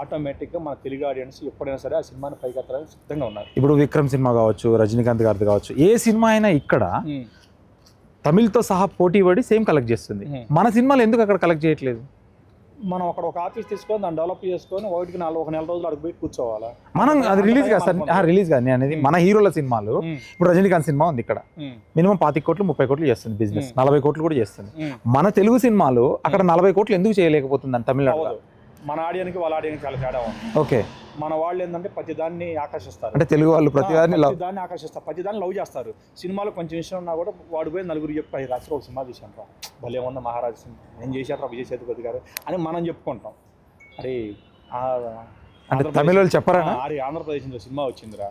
ఆటోమేటిక్గా మన తెలుగు ఆడియన్స్ ఎప్పుడైనా సరే ఆ సినిమాని పైకెత్తడానికి సిద్ధంగా ఉన్నారు. ఇప్పుడు విక్రమ్ సినిమా కావచ్చు, రజనీకాంత్ గారిది కావచ్చు, ఏ సినిమా అయినా ఇక్కడ తమిళ్తో సహా పోటీ పడి సేమ్ కలెక్ట్ చేస్తుంది. మన సినిమాలు ఎందుకు అక్కడ కలెక్ట్ చేయట్లేదు? మనం అక్కడ ఒక ఆఫీస్ తీసుకొని దాన్ని డెవలప్ చేసుకొని ఒకటికి 1 నెల రోజులు అడుగు పోయి కూర్చోవాలా? మనం అది రిలీజ్ కాదు సార్, రిలీజ్ కాదు అనేది మన హీరోల సినిమాలు. ఇప్పుడు రజనీకాంత్ సినిమా ఉంది ఇక్కడ, మినిమం 25 కోట్లు 30 కోట్లు చేస్తుంది బిజినెస్, 40 కోట్లు కూడా చేస్తుంది. మన తెలుగు సినిమాలు అక్కడ 40 కోట్లు ఎందుకు చేయలేకపోతుంది అని తమిళనాడు? మన ఆడియన్కి వాళ్ళ ఆడియన్కి చాలా తేడా ఉంది. ఓకే, మన వాళ్ళు ఏంటంటే ప్రతిదాన్ని ఆకర్షిస్తారు. అంటే తెలుగు వాళ్ళు ప్రతిదాన్ని ఆకర్షిస్తారు, ప్రతిదాన్ని లవ్ చేస్తారు. సినిమాలో కొంచెం విషయం ఉన్నా కూడా వాడు పోయి నలుగురు చెప్పి రాత్రి ఒక సినిమా చూసాను రా, భలే ఉన్న మహారాజు సినిమా, నేను చేశాను రా విజయ్ సేతుపతి గారు అని మనం చెప్పుకుంటాం. అరే తమిళ వాళ్ళు చెప్పరా, అరే ఆంధ్రప్రదేశ్ నుంచి సినిమా వచ్చిందిరా,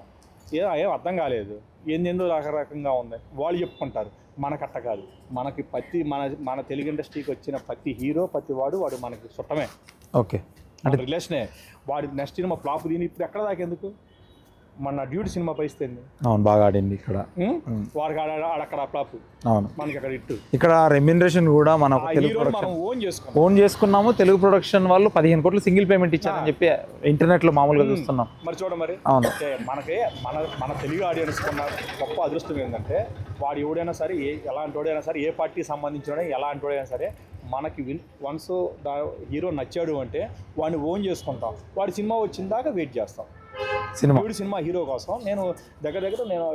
ఏం అర్థం కాలేదు, ఏందేందో రకరకంగా ఉంది వాళ్ళు చెప్పుకుంటారు. మనకు అట్ట కాదు, మనకి మన తెలుగు ఇండస్ట్రీకి వచ్చిన ప్రతి హీరో ప్రతి వాడు మనకి చుట్టమే. ఓకే, అంటే రిలేషనే. వాడి నెక్స్ట్ సినిమా ఫ్లాప్ దీని ఇప్పుడు ఎక్కడ దాకా ఎందుకు? మన డ్యూటీ సినిమా పరిస్థితి అవును బాగా ఆడింది ఇక్కడ, వాడికి అక్కడ ఫ్లాప్, అవును మనకి అక్కడ ఇట్టు. ఇక్కడ రెమ్యునరేషన్ కూడా మనం ఓన్ చేసుకున్నాము. తెలుగు ప్రొడక్షన్ వాళ్ళు 15 కోట్లు సింగిల్ పేమెంట్ ఇచ్చారని చెప్పి ఇంటర్నెట్ లో మామూలుగా చూస్తున్నాం. మరి చూడ మరి అవును, మనకి మన తెలుగు ఆడియన్స్ కొన్న గొప్ప అదృష్టం ఏంటంటే వాడు ఎవడైనా సరే ఎలాంటి వాడైనా సరే ఏ పార్టీకి సంబంధించిన ఎలాంటి వాడైనా సరే మనకి వన్స్ హీరో నచ్చాడు అంటే వాడిని ఓన్ చేసుకుంటాం. వాడి సినిమా వచ్చిన దాకా వెయిట్ చేస్తాం. సినిమా హీరో కోసం నేను దగ్గర నేను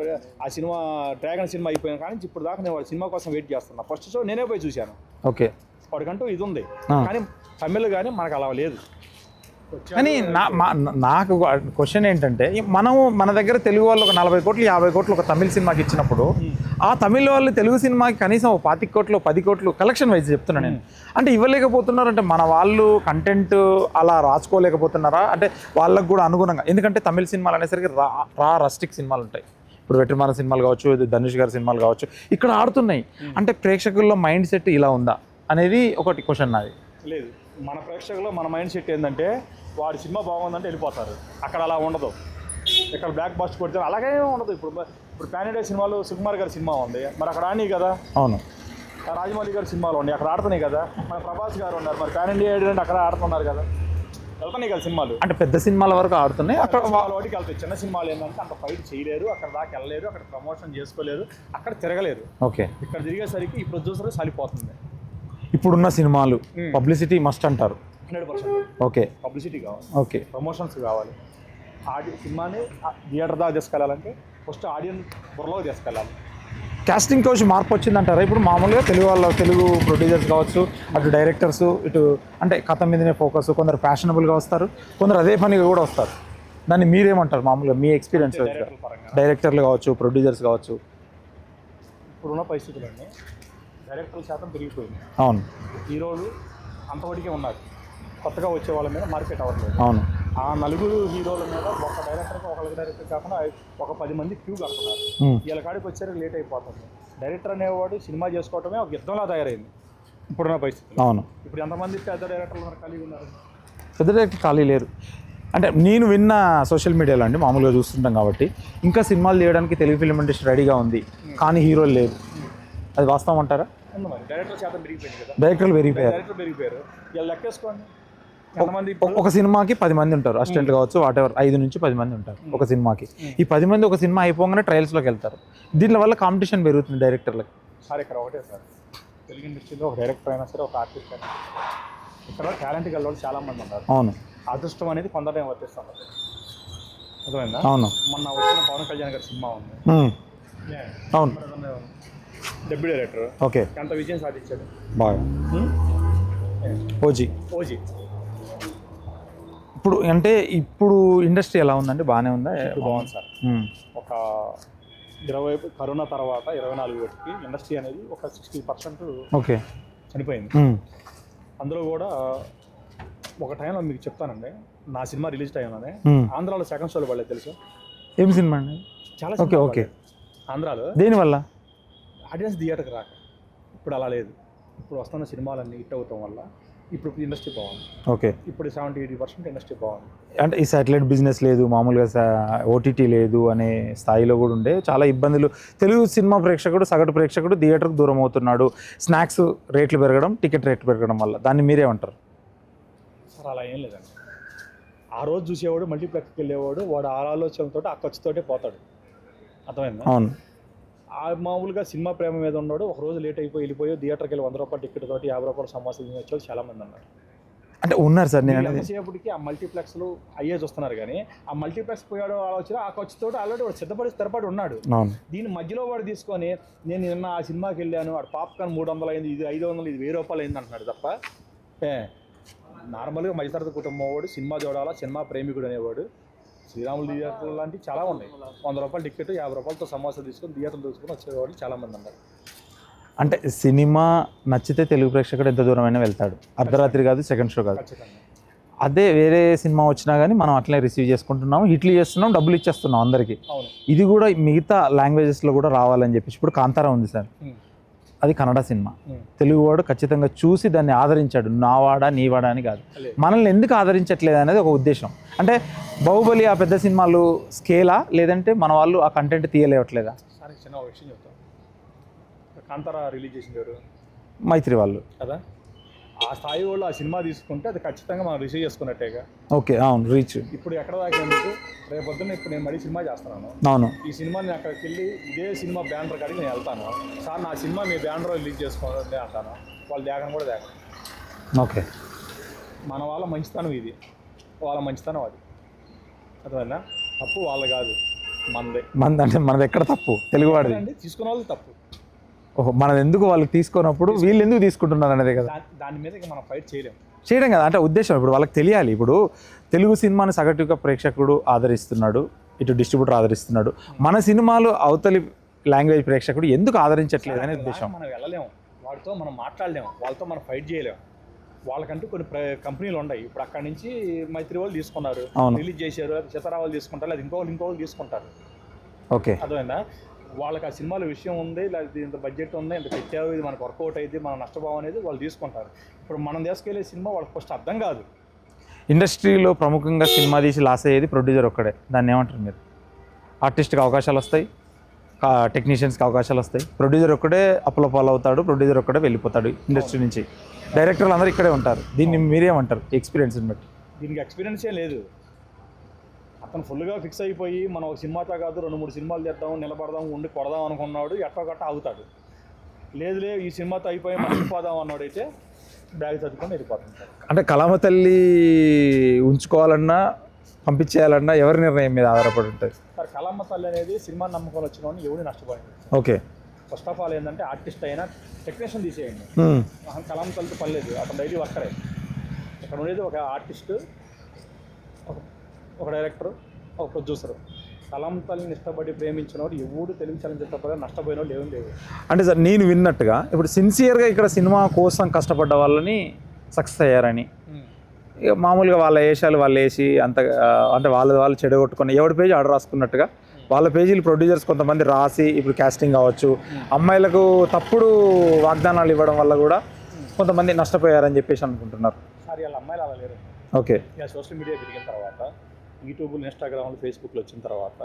ఆ సినిమా డ్రాగన్ సినిమా అయిపోయాను కానీ ఇప్పుడు దాకా నేను వాడి సినిమా కోసం వెయిట్ చేస్తున్నా. ఫస్ట్ షో నేనే పోయి చూశాను. ఓకే, వాడికంటూ ఇది ఉంది, కానీ తమిళ్ కానీ మనకు అలా లేదు. కానీ నాకు క్వశ్చన్ ఏంటంటే, మన దగ్గర తెలుగు వాళ్ళు ఒక 40 కోట్లు 50 కోట్లు ఒక తమిళ సినిమాకి ఇచ్చినప్పుడు ఆ తమిళ వాళ్ళు తెలుగు సినిమాకి కనీసం 25 కోట్లు 10 కోట్లు కలెక్షన్ వైజ్ చెప్తున్నాను నేను. అంటే ఇవ్వలేకపోతున్నారు అంటే మన వాళ్ళు కంటెంట్ అలా రాసుకోలేకపోతున్నారా? అంటే వాళ్ళకు కూడా అనుగుణంగా, ఎందుకంటే తమిళ సినిమాలు అనేసరికి రస్టిక్ సినిమాలు ఉంటాయి. ఇప్పుడు వెట్రిమారన్ సినిమాలు కావచ్చు, ధనుష్ గారి సినిమాలు కావచ్చు, ఇక్కడ ఆడుతున్నాయి. అంటే ప్రేక్షకుల్లో మైండ్ సెట్ ఇలా ఉందా అనేది ఒకటి క్వశ్చన్ నాది. లేదు, మన ప్రేక్షకుల్లో మన మైండ్ సెట్ ఏంటంటే వాడి సినిమా బాగుందంటే వెళ్ళిపోతారు. అక్కడ అలా ఉండదు. ఇక్కడ బ్లాక్ బస్ట్ కొడితే అలాగే ఉండదు. ఇప్పుడు పాన్ ఇండియా సినిమాలు సుకుమార్ గారి సినిమా ఉంది, మరి అక్కడ ఆడినాయి కదా. అవును, రాజమౌళి గారి సినిమాలు ఉన్నాయి, అక్కడ ఆడుతున్నాయి కదా. మన ప్రభాస్ గారు ఉన్నారు, మరి పాన్ ఇండియా అంటే అక్కడ ఆడుతున్నారు కదా, వెళ్తున్నాయి కదా సినిమాలు. అంటే పెద్ద సినిమాల వరకు ఆడుతున్నాయి, అక్కడ వాటికి వెళ్తాయి. చిన్న సినిమాలు ఏంటంటే అంత ఫైట్ చేయలేరు, అక్కడ దాకా వెళ్ళలేరు, అక్కడ ప్రమోషన్ చేసుకోలేరు, అక్కడ తిరగలేరు. ఓకే, ఇక్కడ తిరిగేసరికి ఈ ప్రొడ్యూసర్ సరిపోతుంది. ఇప్పుడున్న సినిమాలు పబ్లిసిటీ మస్ట్ అంటారు. 100%. ఓకే, పబ్లిసిటీ కావాలి, ఓకే, ప్రమోషన్స్ కావాలి. సినిమాని థియేటర్ దాకా తీసుకెళ్ళాలంటే ఫస్ట్ ఆడియన్స్ బుర్రలోకి తీసుకెళ్ళాలి. కాస్టింగ్ కోచ్ మార్పు వచ్చిందంటారా ఇప్పుడు? మామూలుగా తెలుగు ప్రొడ్యూసర్స్ కావచ్చు, అటు డైరెక్టర్స్, ఇటు అంటే కథ మీదనే ఫోకస్, కొందరు ఫ్యాషనబుల్గా వస్తారు, కొందరు అదే పనిగా కూడా వస్తారు. దాన్ని మీరేమంటారు మామూలుగా మీ ఎక్స్పీరియన్స్? డైరెక్టర్లు కావచ్చు, ప్రొడ్యూసర్స్ కావచ్చు. ఇప్పుడున్న పరిస్థితులన్నీ డైరెక్టర్ల శాతం పెరిగిపోయింది. అవును. హీరోలు అంతవరకే ఉన్నారు, కొత్తగా వచ్చే వాళ్ళ మీద మార్కెట్ అవ్వట్లేదు. అవును. ఆ నలుగురు హీరోల మీద ఒక డైరెక్టర్కి ఒకళ్ళకి డైరెక్టర్ కాకుండా ఒక 10 మంది క్యూ కడుతున్నారు. వీళ్ళ కాడికి వచ్చారు లేట్ అయిపోతుంది. డైరెక్టర్ అనేవాడు సినిమా చేసుకోవటమే ఒక యుద్ధంలా తయారైంది ఇప్పుడున్న పరిస్థితి. అవును. ఇప్పుడు ఎంతమంది పెద్ద డైరెక్టర్లు ఖాళీ ఉన్నారు? పెద్ద డైరెక్టర్ ఖాళీ లేరు. అంటే నేను విన్న సోషల్ మీడియాలో అండి, మామూలుగా చూస్తుంటాం కాబట్టి, ఇంకా సినిమాలు తీయడానికి తెలుగు ఫిల్మ్ ఇండస్ట్రీ రెడీగా ఉంది కానీ హీరోలు లేరు. అది వాస్తవం అంటారా? డైరెక్టర్ శాతం పెరిగిపోయింది కదా. డైరెక్టర్లు పెరిగిపోయారు. వీళ్ళు లెక్కేసుకోండి. ఒక సినిమాకి 10 మంది ఉంటారు, అసిస్టెంట్ కావచ్చు, వాట్ ఎవర్, 5 నుంచి 10 మంది ఉంటారు ఒక సినిమాకి. ఈ 10 మంది ఒక సినిమా అయిపోగానే ట్రయల్స్లోకి వెళ్తారు. దీని వల్ల కాంపిటీషన్ పెరుగుతుంది డైరెక్టర్లకు. సార్ ఇక్కడ ఒకటే సార్, తెలుగు ఇండస్ట్రీలో ఒక డైరెక్టర్ అయినా సరే, ఒక ఆర్టిస్ట్ అయినా ఇక్కడ టాలెంట్ గల వాళ్ళు చాలా మంది ఉన్నారు. అవును. అదృష్టం అనేది కొందరే వర్తిస్తుంది. అర్థమైందా? అవును. మొన్న వచ్చిన పవన్ కళ్యాణ్ గారి సినిమా ఉంది. అవును. Debut director. ఓకే. ఎంత విజయం సాధించాడు బాగా. ఓజీ. ఇప్పుడు అంటే ఇప్పుడు ఇండస్ట్రీ ఎలా ఉందండి? బాగానే ఉందా? బాగుంది సార్. ఒక 20 కరోనా తర్వాత 24 వేటికి ఇండస్ట్రీ అనేది ఒక 60% ఓకే చనిపోయింది. అందులో కూడా ఒక టైంలో మీకు చెప్తానండి, నా సినిమా రిలీజ్ టైంలోనే ఆంధ్రాలో సెకండ్ షోలు పడలేదు తెలుసు. ఏం సినిమా అండి? చాలా. ఓకే. ఓకే. ఆంధ్రాలో దేనివల్ల? ఆడియన్స్ థియేటర్కి రాక. ఇప్పుడు అలా లేదు. ఇప్పుడు వస్తున్న సినిమాలన్నీ హిట్ అవటం వల్ల ఇప్పుడు ఇండస్ట్రీ బాగుంది. ఓకే. ఇప్పుడు 70-80% ఇండస్ట్రీ బాగుంది. అంటే ఈ శాటిలైట్ బిజినెస్ లేదు, మామూలుగా ఓటీటీ లేదు అనే స్థాయిలో కూడా ఉండే చాలా ఇబ్బందులు. తెలుగు సినిమా ప్రేక్షకుడు, సగటు ప్రేక్షకుడు థియేటర్కి దూరం అవుతున్నాడు. స్నాక్స్ రేట్లు పెరగడం, టికెట్ రేట్లు పెరగడం వల్ల. దాన్ని మీరేమంటారు? సార్ అలా ఏం లేదండి. ఆ రోజు చూసేవాడు మల్టీప్లెక్స్కి వెళ్ళేవాడు, వాడు ఆ ఆలోచనతో ఆ ఖర్చుతోటే పోతాడు. అర్థమైందా? అవును. ఆ మామూలుగా సినిమా ప్రేమ మీద ఉన్నాడు, ఒక రోజు లేట్ వెళ్ళిపోయి థియేటర్కి వెళ్ళి 100 రూపాయల టికెట్ తోటి 50 రూపాయల సమోసా తిని వచ్చే చాలా మంది ఉన్నారు. అంటే ఉన్నారు సార్. నేను ఎంతసేపటికి ఆ మల్టీప్లెక్స్లు అయ్యే చూస్తున్నారు కానీ ఆ మల్టీప్లెక్స్ పోయాడు ఆలోచన ఆ ఖర్చుతో ఆల్రెడీ వాడు స్థిరపడి ఉన్నాడు. దీని మధ్యలో వాడు తీసుకొని నేను నిన్న ఆ సినిమాకి వెళ్ళాను, వాడు పాప్కార్న్ 300 అయింది, ఇది 500, ఇది 1000 రూపాయలు అయింది అంటున్నాడు తప్ప, నార్మల్గా మధ్యతరగతి కుటుంబం వాడు సినిమా చూడాలా, సినిమా ప్రేమికుడు అనేవాడు శ్రీరాములు థియేటర్లు లాంటివి చాలా ఉన్నాయి. 100 రూపాయల టికెట్ 50 రూపాయలతో సమోసా తీసుకొని థియేటర్లు తీసుకొని వచ్చేవాళ్ళు చాలామంది ఉన్నారు. అంటే సినిమా నచ్చితే తెలుగు ప్రేక్షకుడు ఎంత దూరమైనా వెళ్తాడు. అర్ధరాత్రి కాదు, సెకండ్ షో కాదు. అదే వేరే సినిమా వచ్చినా కానీ మనం అట్లనే రిసీవ్ చేసుకుంటున్నాము, హిట్లు చేస్తున్నాం, డబ్బులు ఇచ్చేస్తున్నాం అందరికీ. ఇది కూడా మిగతా లాంగ్వేజెస్లో కూడా రావాలని చెప్పేసి ఇప్పుడు కాంతారా ఉంది సార్, అది కన్నడ సినిమా. తెలుగువాడు ఖచ్చితంగా చూసి దాన్ని ఆదరించాడు. నావాడా నీవాడా అని కాదు, మనల్ని ఎందుకు ఆదరించట్లేదు అనేది ఒక ఉద్దేశం. అంటే బాహుబలి ఆ పెద్ద సినిమాలు స్కేలా, లేదంటే మన వాళ్ళు ఆ కంటెంట్ తీయలేవట్లేదా? చిన్న విషయం చెప్తాను. కాంతారా రిలీజ్ చేసింది ఎవరు? మైత్రి వాళ్ళు కదా. ఆ స్థాయి వాళ్ళు ఆ సినిమా తీసుకుంటే అది ఖచ్చితంగా మనం రిసీవ్ చేసుకున్నట్టేగా. ఓకే. అవును. రీచ్ ఇప్పుడు ఎక్కడ దాకేందుకు, రేపు పొద్దున్న ఇప్పుడు నేను మళ్ళీ సినిమా చేస్తున్నాను. అవును. ఈ సినిమాని అక్కడికి వెళ్ళి ఇదే సినిమా బ్యానర్ కాడికి నేను వెళ్తాను, సార్ నా సినిమా మీ బ్యానర్ రిలీజ్ చేసుకోండి అంటాను. వాళ్ళు దేకను కూడా దేకను. ఓకే. మన వాళ్ళ మంచితనం ఇది, వాళ్ళ మంచితనం అది. అర్థమైందా? తప్పు వాళ్ళు కాదు, మంది. అంటే మనది ఎక్కడ తప్పు? తెలుగువాడిది అండి, తీసుకున్న వాళ్ళు తప్పు. ఓహో, మనది ఎందుకు వాళ్ళకి తీసుకున్నప్పుడు వీళ్ళు ఎందుకు తీసుకుంటున్నారు అనేది కదా. దాని మీద మనం ఫైట్ చేయడం కదా. అంటే ఉద్దేశం ఇప్పుడు వాళ్ళకి తెలియాలి. ఇప్పుడు తెలుగు సినిమాని సగటుగా ప్రేక్షకుడు ఆదరిస్తున్నాడు, ఇటు డిస్ట్రిబ్యూటర్ ఆదరిస్తున్నాడు, మన సినిమాలు అవతలి లాంగ్వేజ్ ప్రేక్షకుడు ఎందుకు ఆదరించట్లేదు అనే ఉద్దేశం. మనం వెళ్ళలేము, వాటితో మనం మాట్లాడలేము, వాళ్ళతో మనం ఫైట్ చేయలేము. వాళ్ళకంటూ కొన్ని కంపెనీలు ఉన్నాయి. ఇప్పుడు అక్కడి నుంచి మైత్రి వాళ్ళు తీసుకున్నారు, రిలీజ్ చేశారు, చిత్రా వాళ్ళు తీసుకుంటారు, లేదా ఇంకోళ్ళు తీసుకుంటారు. ఓకే. అర్థమైందా? వాళ్ళకి ఆ సినిమాలో విషయం ఉంది, లేదా ఇంత బడ్జెట్ ఉంది, ఇంత పెట్టావు, ఇది మనకు వర్కౌట్ అయితే మనం నష్టపోవం అనేది వాళ్ళు తీసుకుంటారు. ఇప్పుడు మనం తీసుకెళ్లే సినిమా వాళ్ళకి ఫస్ట్ అర్థం కాదు. ఇండస్ట్రీలో ప్రముఖంగా సినిమా తీసి లాస్ అయ్యేది ప్రొడ్యూసర్ ఒక్కడే. దాన్ని ఏమంటారు మీరు? ఆర్టిస్ట్కి అవకాశాలు వస్తాయి, టెక్నీషియన్స్కి అవకాశాలు వస్తాయి, ప్రొడ్యూసర్ ఒక్కడే అప్పుల పాలు అవుతాడు, ప్రొడ్యూసర్ ఒక్కడే వెళ్ళిపోతాడు ఇండస్ట్రీ నుంచి. డైరెక్టర్లు అందరూ ఇక్కడే ఉంటారు. దీన్ని మీరేమంటారు ఎక్స్పీరియన్స్ని బట్టి? దీనికి ఎక్స్పీరియన్సే లేదు. అతను ఫుల్గా ఫిక్స్ అయిపోయి మనం ఒక సినిమాతో కాదు 2-3 సినిమాలు చేద్దాం, నిలబడదాం, ఉండి కొడదాం అనుకున్నాడు, ఎట్టో ఆగుతాడు. లేదు ఈ సినిమాతో అయిపోయి మనం వెళ్ళిపోదాం అన్నాడైతే బ్యాగ్ చదువుకొని వెళ్ళిపోతాం. అంటే కళామ తల్లి ఉంచుకోవాలన్నా పంపించేయాలన్నా ఎవరి నిర్ణయం మీద ఆధారపడి ఉంటుంది? సార్ కళమ్మ తల్లి అనేది సినిమా నమ్మకం వచ్చిన వాడిని ఎవరు నష్టపోయింది. ఓకే. ఫస్ట్ ఆఫ్ ఆల్ ఏంటంటే ఆర్టిస్ట్ అయినా టెక్నీషియన్ తీసేయండి, కళమ్మ తల్లితో పర్లేదు, అతను డైలీ వర్కరే. ఇక్కడ ఉండేది ఒక ఆర్టిస్ట్, ఒక డైరెక్టర్, ఒక ప్రొడ్యూసర్. కళమ్మ తల్లిని ఇష్టపడి ప్రేమించిన వాడు ఎవడు తెలుగు చలనచిత్ర నష్టపోయిన వాళ్ళు ఏం లేవు. అంటే సార్ నేను విన్నట్టుగా ఇప్పుడు సిన్సియర్గా ఇక్కడ సినిమా కోసం కష్టపడ్డ వాళ్ళని సక్సెస్ అయ్యారని, ఇక మామూలుగా వాళ్ళ వేషాలు వాళ్ళు వేసి అంత అంటే వాళ్ళు చెడగొట్టుకుని ఎవరి పేజీ ఆర్డర్ రాసుకున్నట్టుగా వాళ్ళ పేజీలు ప్రొడ్యూసర్స్ కొంతమంది రాసి ఇప్పుడు కాస్టింగ్ కావచ్చు, అమ్మాయిలకు తప్పుడు వాగ్దానాలు ఇవ్వడం వల్ల కూడా కొంతమంది నష్టపోయారని చెప్పేసి అనుకుంటున్నారు. సార్ వాళ్ళ అమ్మాయిలు అలా లేరు. ఓకే. ఇక సోషల్ మీడియా పెరిగిన తర్వాత, యూట్యూబ్లో, ఇన్స్టాగ్రామ్లో, ఫేస్బుక్లో వచ్చిన తర్వాత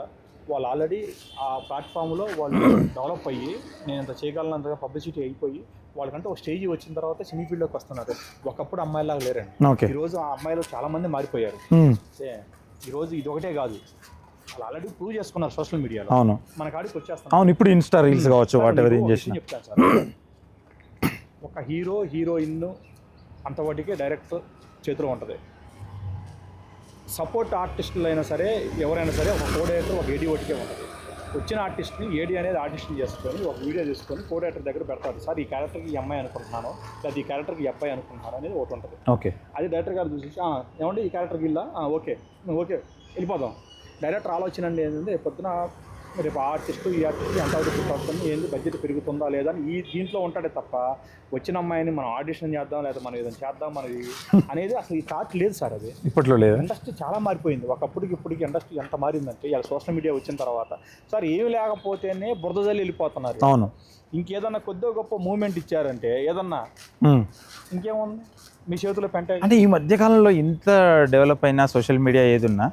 వాళ్ళు ఆల్రెడీ ఆ ప్లాట్ఫామ్లో వాళ్ళు డెవలప్ అయ్యి నేను అంత చేయగలనంతగా పబ్లిసిటీ అయిపోయి వాళ్ళకంటే ఒక స్టేజ్ వచ్చిన తర్వాత సినీ ఫీల్డ్లోకి వస్తున్నారు. ఒకప్పుడు అమ్మాయిలాగా లేరండి. ఈరోజు ఆ అమ్మాయిలు చాలామంది మారిపోయారు. ఈరోజు ఇది ఒకటే కాదు, వాళ్ళు ఆల్రెడీ ప్రూవ్ చేసుకున్నారు సోషల్ మీడియాలో. అవును, మన కాడికి వచ్చేస్తాం. అవును, ఇప్పుడు ఇన్స్టా రీల్స్ కావచ్చు, వాట్ ఎవర్ ఏం చేసి చెప్తాను సార్. ఒక హీరో హీరోయిన్ అంతవాటికే డైరెక్టర్ చేతిలో ఉంటుంది. సపోర్ట్ ఆర్టిస్టులు అయినా సరే ఎవరైనా సరే ఒక కోడేటర్, ఒక ఏడీ ఒకటికే ఉంటుంది. వచ్చిన ఆర్టిస్ట్ని ఏడీ అనేది ఆడిషన్ చేసుకొని ఒక వీడియో తీసుకొని కోడేటర్ దగ్గర పెడతారు. సార్ ఈ క్యారెక్టర్కి ఈ అమ్మాయి అనుకుంటున్నాను, లేదా ఈ క్యారెక్టర్కి ఈ అబ్బాయి అనుకుంటున్నాను అనేది ఒకటి ఉంటుంది. ఓకే. అది డైరెక్టర్ గారు చూసి ఏమంటే ఈ క్యారెక్టర్కి ఇలా ఓకే ఓకే వెళ్ళిపోదాం. డైరెక్టర్ ఆలోచన అండి ఏంటంటే పొద్దున రేపు ఆర్టిస్ట్ ఈ ఆర్టిస్ట్ ఎంతవరకు ఫిట్ అవుతుంది, ఏంది బడ్జెట్ పెరుగుతుందా లేదా అని దీంట్లో ఉంటాడే తప్ప వచ్చిన అమ్మాయిని మనం ఆడిషన్ చేద్దాం లేదా మనం ఏదైనా చేద్దాం మనది అనేది అసలు ఈ థాట్ లేదు సార్. అది ఇప్పట్లో లేదు. ఇండస్ట్రీ చాలా మారిపోయింది. ఒకప్పటికి ఇప్పటికి ఇండస్ట్రీ ఎంత మారిందంటే ఇలా సోషల్ మీడియా వచ్చిన తర్వాత సార్ ఏమి లేకపోతేనే బురద జల్లి వెళ్ళిపోతున్నారు. అవును. ఇంకేదన్నా కొద్దిగా గొప్ప మూమెంట్ ఇచ్చారంటే ఏదన్నా ఇంకేముంది మీ చేతిలో పెంట. అంటే ఈ మధ్యకాలంలో ఇంత డెవలప్ అయినా సోషల్ మీడియా ఏదున్నా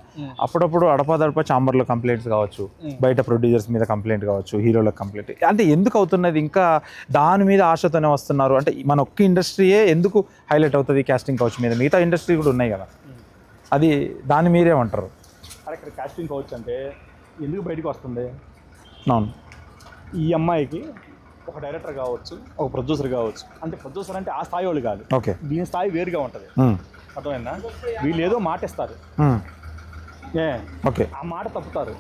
అప్పుడప్పుడు అడపాదడప చాంబర్లో కంప్లైంట్స్ కావచ్చు, బయట ప్రొడ్యూసర్స్ మీద కంప్లైంట్ కావచ్చు, హీరోలకు కంప్లైంట్, అంటే ఎందుకు అవుతున్నది? ఇంకా దాని మీద ఆశతోనే వస్తున్నారు. అంటే మన ఒక్క ఇండస్ట్రీయే ఎందుకు హైలైట్ అవుతుంది కాస్టింగ్ కౌచ్ మీద? మిగతా ఇండస్ట్రీ కూడా ఉన్నాయి కదా, అది దాన్ని మీరేమంటారు? ఇక్కడ కాస్టింగ్ కౌచ్ అంటే ఎందుకు బయటకు వస్తుంది? అవును, ఈ అమ్మాయికి ఒక డైరెక్టర్ కావచ్చు, ఒక ప్రొడ్యూసర్ కావచ్చు, అంటే ప్రొడ్యూసర్ అంటే ఆ స్థాయి వాళ్ళు కాదు, ఓకే, దీని స్థాయి వేరుగా ఉంటుంది. అర్థమైందా? వీళ్ళు ఏదో మాట ఇస్తారు, ఓకే, ఆ మాట తప్పుతారు,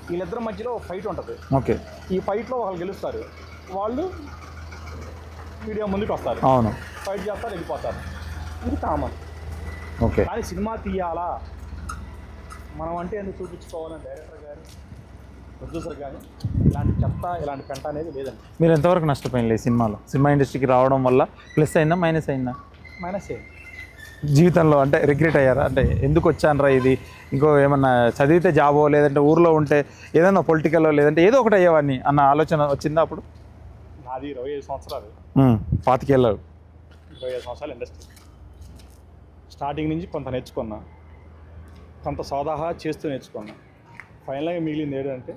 వీళ్ళిద్దరి మధ్యలో ఫైట్ ఉంటుంది. ఓకే, ఈ ఫైట్లో వాళ్ళు గెలుస్తారు, వాళ్ళు మీడియా ముందుకు వస్తారు, అవును, ఫైట్ చేస్తారు, వెళ్ళిపోతారు. ఇది కామన్. ఓకే. కానీ సినిమా తీయాలా మనం అంటే ఎందుకు చూపించుకోవాలని డైరెక్టర్ కానీ ప్రొడ్యూసర్ కానీ ఇలాంటి చెత్త ఇలాంటి పెంట అనేది లేదండి. మీరు ఎంతవరకు నష్టపోయింది సినిమాలో? సినిమా ఇండస్ట్రీకి రావడం వల్ల ప్లస్ అయిందా మైనస్ అయిందా? మైనస్ జీవితంలో అంటే రిగ్రెట్ అయ్యారా? అంటే ఎందుకు వచ్చానరా ఇది, ఇంకో ఏమన్నా చదివితే జాబో లేదంటే ఊర్లో ఉంటే ఏదన్నా పొలిటికల్లో లేదంటే ఏదో ఒకటి అయ్యేవాడిని అన్న ఆలోచన వచ్చిందా అప్పుడు? నాది 25 సంవత్సరాలు, 25 ఏళ్ళు, 25 సంవత్సరాలు ఇండస్ట్రీ. స్టార్టింగ్ నుంచి కొంత నేర్చుకున్నా, కొంత సోదాహా చేస్తూ నేర్చుకున్నా. ఫైనల్గా మిగిలింది ఏంటంటే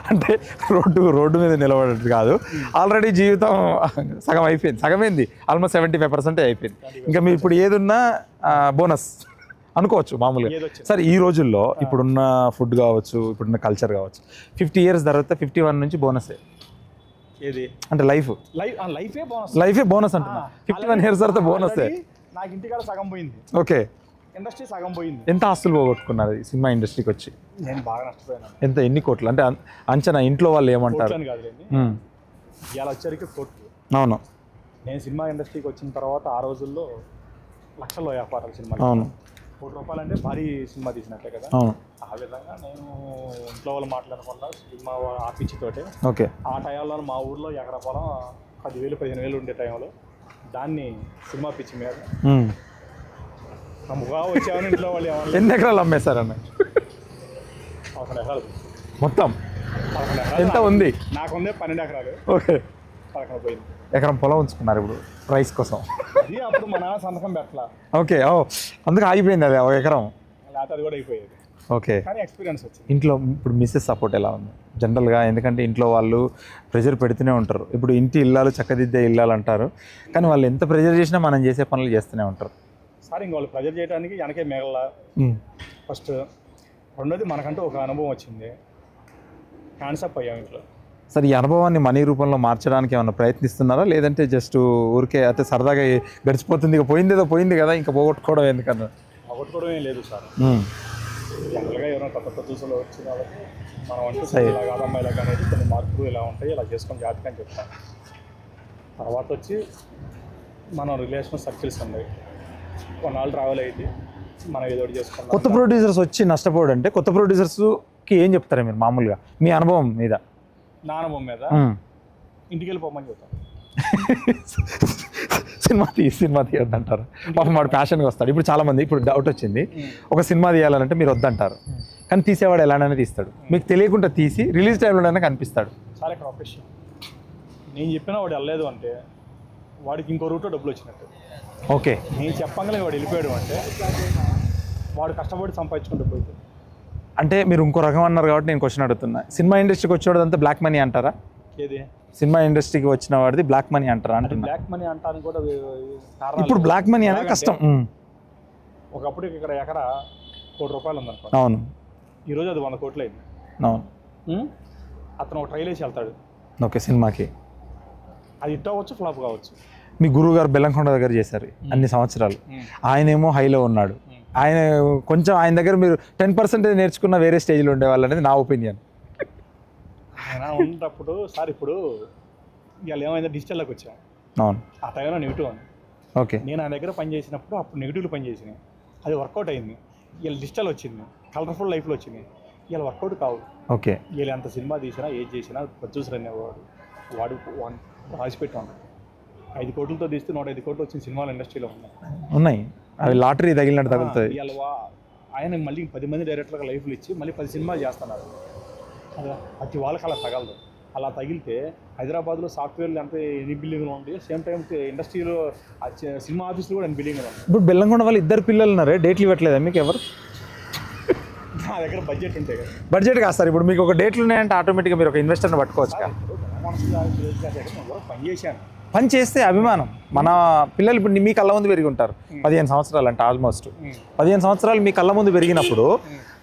అంటే రోడ్డు మీద నిలబడేది కాదు, ఆల్రెడీ జీవితం సగం అయిపోయింది, సగమైంది, ఆల్మోస్ట్ 75% అయిపోయింది. ఇంకా మీరు ఇప్పుడు ఏదున్నా బోనస్ అనుకోవచ్చు మామూలుగా. సార్ ఈ రోజుల్లో ఇప్పుడున్న ఫుడ్ కావచ్చు, ఇప్పుడున్న కల్చర్ కావచ్చు, 50 years తర్వాత 51 నుంచి బోనసే. ఏది అంటే లైఫే బోనస్ అంటున్నా. 51 years తర్వాత బోనసే. నాకు ఇంటికాడ సగం పోయింది, ఓకే, ఇండస్ట్రీ సగం పోయింది. ఎంత ఆస్తులు పోగొట్టుకున్నారు ఈ సినిమా ఇండస్ట్రీకి వచ్చి? నేను బాగా నష్టపోయాను. ఎంత, ఎన్ని కోట్లు అంటే అంచనా? ఇంట్లో వాళ్ళు ఏమంటారు? ఇలా వచ్చరికి కోట్లు. అవును, నేను సినిమా ఇండస్ట్రీకి వచ్చిన తర్వాత ఆ రోజుల్లో లక్షల్లో వ్యాపారాలు సినిమా. అవును, ₹1 అంటే భారీ సినిమా తీసినట్టే కదా. అవును. ఆ విధంగా నేను ఇంట్లో వాళ్ళు మాట్లాడకుండా సినిమా ఆపించితోటే, ఓకే, ఆ టైంలో మా ఊర్లో ఎకరా పొలం 10,000-15,000 ఉండే టైంలో దాన్ని సినిమా పిచ్చి మీద నమ్ముగా వచ్చామని ఇంట్లో వాళ్ళు ఏమన్నా. ఎన్ని ఎకరాలు అమ్మేశారన్న? 11 ఎకరాలు మొత్తం. ఎంత ఉంది? నాకుందే 12 ఎకరాలు. ఓకే, 11 పోయింది. ఎకరం పొలం ఉంచుకున్నారు ఇప్పుడు రైస్ కోసం. అది అప్పుడు మా నాన్న సంతకం పెట్టలా. ఓకే, అందుకు ఆగిపోయింది అది, 1 ఎకరం. లేకపోతే అది కూడా అయిపోయేది. ఓకే, కానీ ఎక్స్పీరియన్స్ వచ్చింది. ఇంట్లో ఇప్పుడు మిస్సెస్ సపోర్ట్ ఎలా ఉంది జనరల్గా? ఎందుకంటే ఇంట్లో వాళ్ళు ప్రెజర్ పెడుతూనే ఉంటారు. ఇప్పుడు ఇంటి ఇల్లాలు చక్కదిద్దే ఇల్లాలు అంటారు, కానీ వాళ్ళు ఎంత ప్రెజర్ చేసినా మనం చేసే పనులు చేస్తూనే ఉంటారు. సార్ ఇంక వాళ్ళు ప్రెజర్ చేయడానికి వెనకే మిగల ఫస్ట్. రెండోది మనకంటూ ఒక అనుభవం వచ్చింది, హ్యాండ్సప్ అయ్యాం ఇంట్లో. సార్ ఈ అనుభవాన్ని మనీ రూపంలో మార్చడానికి ఏమైనా ప్రయత్నిస్తున్నారా, లేదంటే జస్ట్ ఊరికే అయితే సరదాగా గడిచిపోతుంది, ఇక పోయిందేదో పోయింది కదా ఇంకా పోగొట్టుకోవడం ఎందుకన్నా? కొట్టుకోవడం ఏం లేదు సార్. జనరల్గా ఎవరైనా కొత్త ప్రొడ్యూసర్లు వచ్చిన వాళ్ళకి మనం అంటే ఇలా కాదమ్మా ఇలా అనేది కొన్ని మార్పులు ఇలా ఉంటాయి, ఇలా చేసుకొని జాతకం అని చెప్తాం. తర్వాత వచ్చి మనం రిలేషన్ సర్కిల్స్ ఉన్నాయి, కొన్నాళ్ళు ట్రావెల్ అయ్యింది, మనం ఏదో ఒకటి చేసుకుంటాం. కొత్త ప్రొడ్యూసర్స్ వచ్చి నష్టపోవడం అంటే కొత్త ప్రొడ్యూసర్స్కి ఏం చెప్తారా మీరు మామూలుగా మీ అనుభవం మీద? నా అనుభవం మీద ఇంటికి వెళ్ళిపోమని చెప్తాను. సినిమా తీయొద్దంటారు. పాపం వాడు ప్యాషన్గా వస్తాడు. ఇప్పుడు చాలామంది ఇప్పుడు డౌట్ వచ్చింది, ఒక సినిమా తీయాలంటే మీరు వద్దంటారు, కానీ తీసేవాడు ఎలానైనా తీస్తాడు. మీకు తెలియకుండా తీసి రిలీజ్ టైంలోనైనా కనిపిస్తాడు. చాలా ఇక్కడ ఆపరేషన్ నేను చెప్పినా వాడు వెళ్ళలేదు అంటే వాడికి ఇంకో రూట్లో డబ్బులు వచ్చినట్టు. ఓకే, నేను చెప్పంగానే వాడు వెళ్ళిపోయాడు అంటే వాడు కష్టపడి సంపాదించుకుని డబ్బులు అవుతుంది. అంటే మీరు ఇంకో రకం అన్నారు కాబట్టి నేను క్వశ్చన్ అడుగుతున్నా, సినిమా ఇండస్ట్రీకి వచ్చేవాడంతా బ్లాక్ మనీ అంటారా? ఏది సినిమా ఇండస్ట్రీకి వచ్చిన వాడిది బ్లాక్ మనీ అంటారా అంటున్నా. బ్లాక్ మనీ అంటాను కూడా ఇప్పుడు బ్లాక్ మనీ అనేది కష్టం. ఒకప్పుడు ఇక్కడ ఎకరా ₹1,00,00,000 ఉందనుకో, అవును, ఈరోజు అది 100 కోట్లు అయింది. అవును, అతను ఒక ట్రైల్ వేసి వెళ్తాడు. ఓకే, సినిమాకి అది హిట్ అవ్వచ్చు, ఫ్లాప్ కావచ్చు. మీ గురువు గారు బెల్లంకొండ దగ్గర చేశారు అన్ని సంవత్సరాలు, ఆయనేమో హైలో ఉన్నాడు. ఆయన కొంచెం ఆయన దగ్గర మీరు 10% నేర్చుకున్న వేరే స్టేజ్లో ఉండేవాళ్ళు అనేది నా ఒపీనియన్. ఆయన ఉన్నప్పుడు సార్ ఇప్పుడు ఇవాళ ఏమైంది డిజిటల్లోకి వచ్చాం. అవును, ఆ టైంలో నెగిటివ్ అని. ఓకే, నేను ఆయన దగ్గర పని చేసినప్పుడు అప్పుడు నెగిటివ్లు పని చేసినాయి, అది వర్కౌట్ అయింది. ఇలా డిజిటల్ వచ్చింది, కలర్ఫుల్ లైఫ్లో వచ్చింది, ఇలా వర్కౌట్ కావు. ఓకే, వీళ్ళు ఎంత సినిమా తీసినా ఏది చేసినా ప్రొడ్యూసర్ అనేవాడు వాడు రాసిపెట్టాను. 5 కోట్లతో తీస్తే 105 కోట్లు వచ్చిన సినిమాలు ఇండస్ట్రీలో ఉన్నాయి. అవి లాటరీ తగిలినట్టు తగులుతుంది. ఇలా ఆయన మళ్ళీ 10 మంది డైరెక్టర్లకు లైఫ్లు ఇచ్చి మళ్ళీ 10 సినిమాలు చేస్తున్నారు. అది ప్రతి వాళ్ళకి అలా తగలదు. అలా తగిలితే హైదరాబాద్లో సాఫ్ట్వేర్లు ఎంత 8 బిల్డింగ్లు ఉంటాయి, సేమ్ టైం ఇండస్ట్రీలో సినిమా ఆఫీసులు కూడా 8 బిల్డింగ్లు ఉంటాయి. ఇప్పుడు బెల్లంకొండ వాళ్ళు 2 పిల్లలు ఉన్నారే, డేట్లు ఇవ్వట్లేదా మీకు ఎవరు? నా దగ్గర బడ్జెట్ ఉంటాయి కదా. బడ్జెట్ కాదు సార్, ఇప్పుడు మీకు ఒక డేట్లు ఉన్నాయంటే ఆటోమేటిక్గా మీరు ఒక ఇన్వెస్టర్ని పట్టుకోవచ్చు కదా. పని చేశాను, పని చేస్తే అభిమానం. మన పిల్లలు ఇప్పుడు మీ కళ్ళ ముందు పెరిగి ఉంటారు, 15 సంవత్సరాలు అంటే ఆల్మోస్ట్ 15 సంవత్సరాలు మీ కళ్ళ ముందు పెరిగినప్పుడు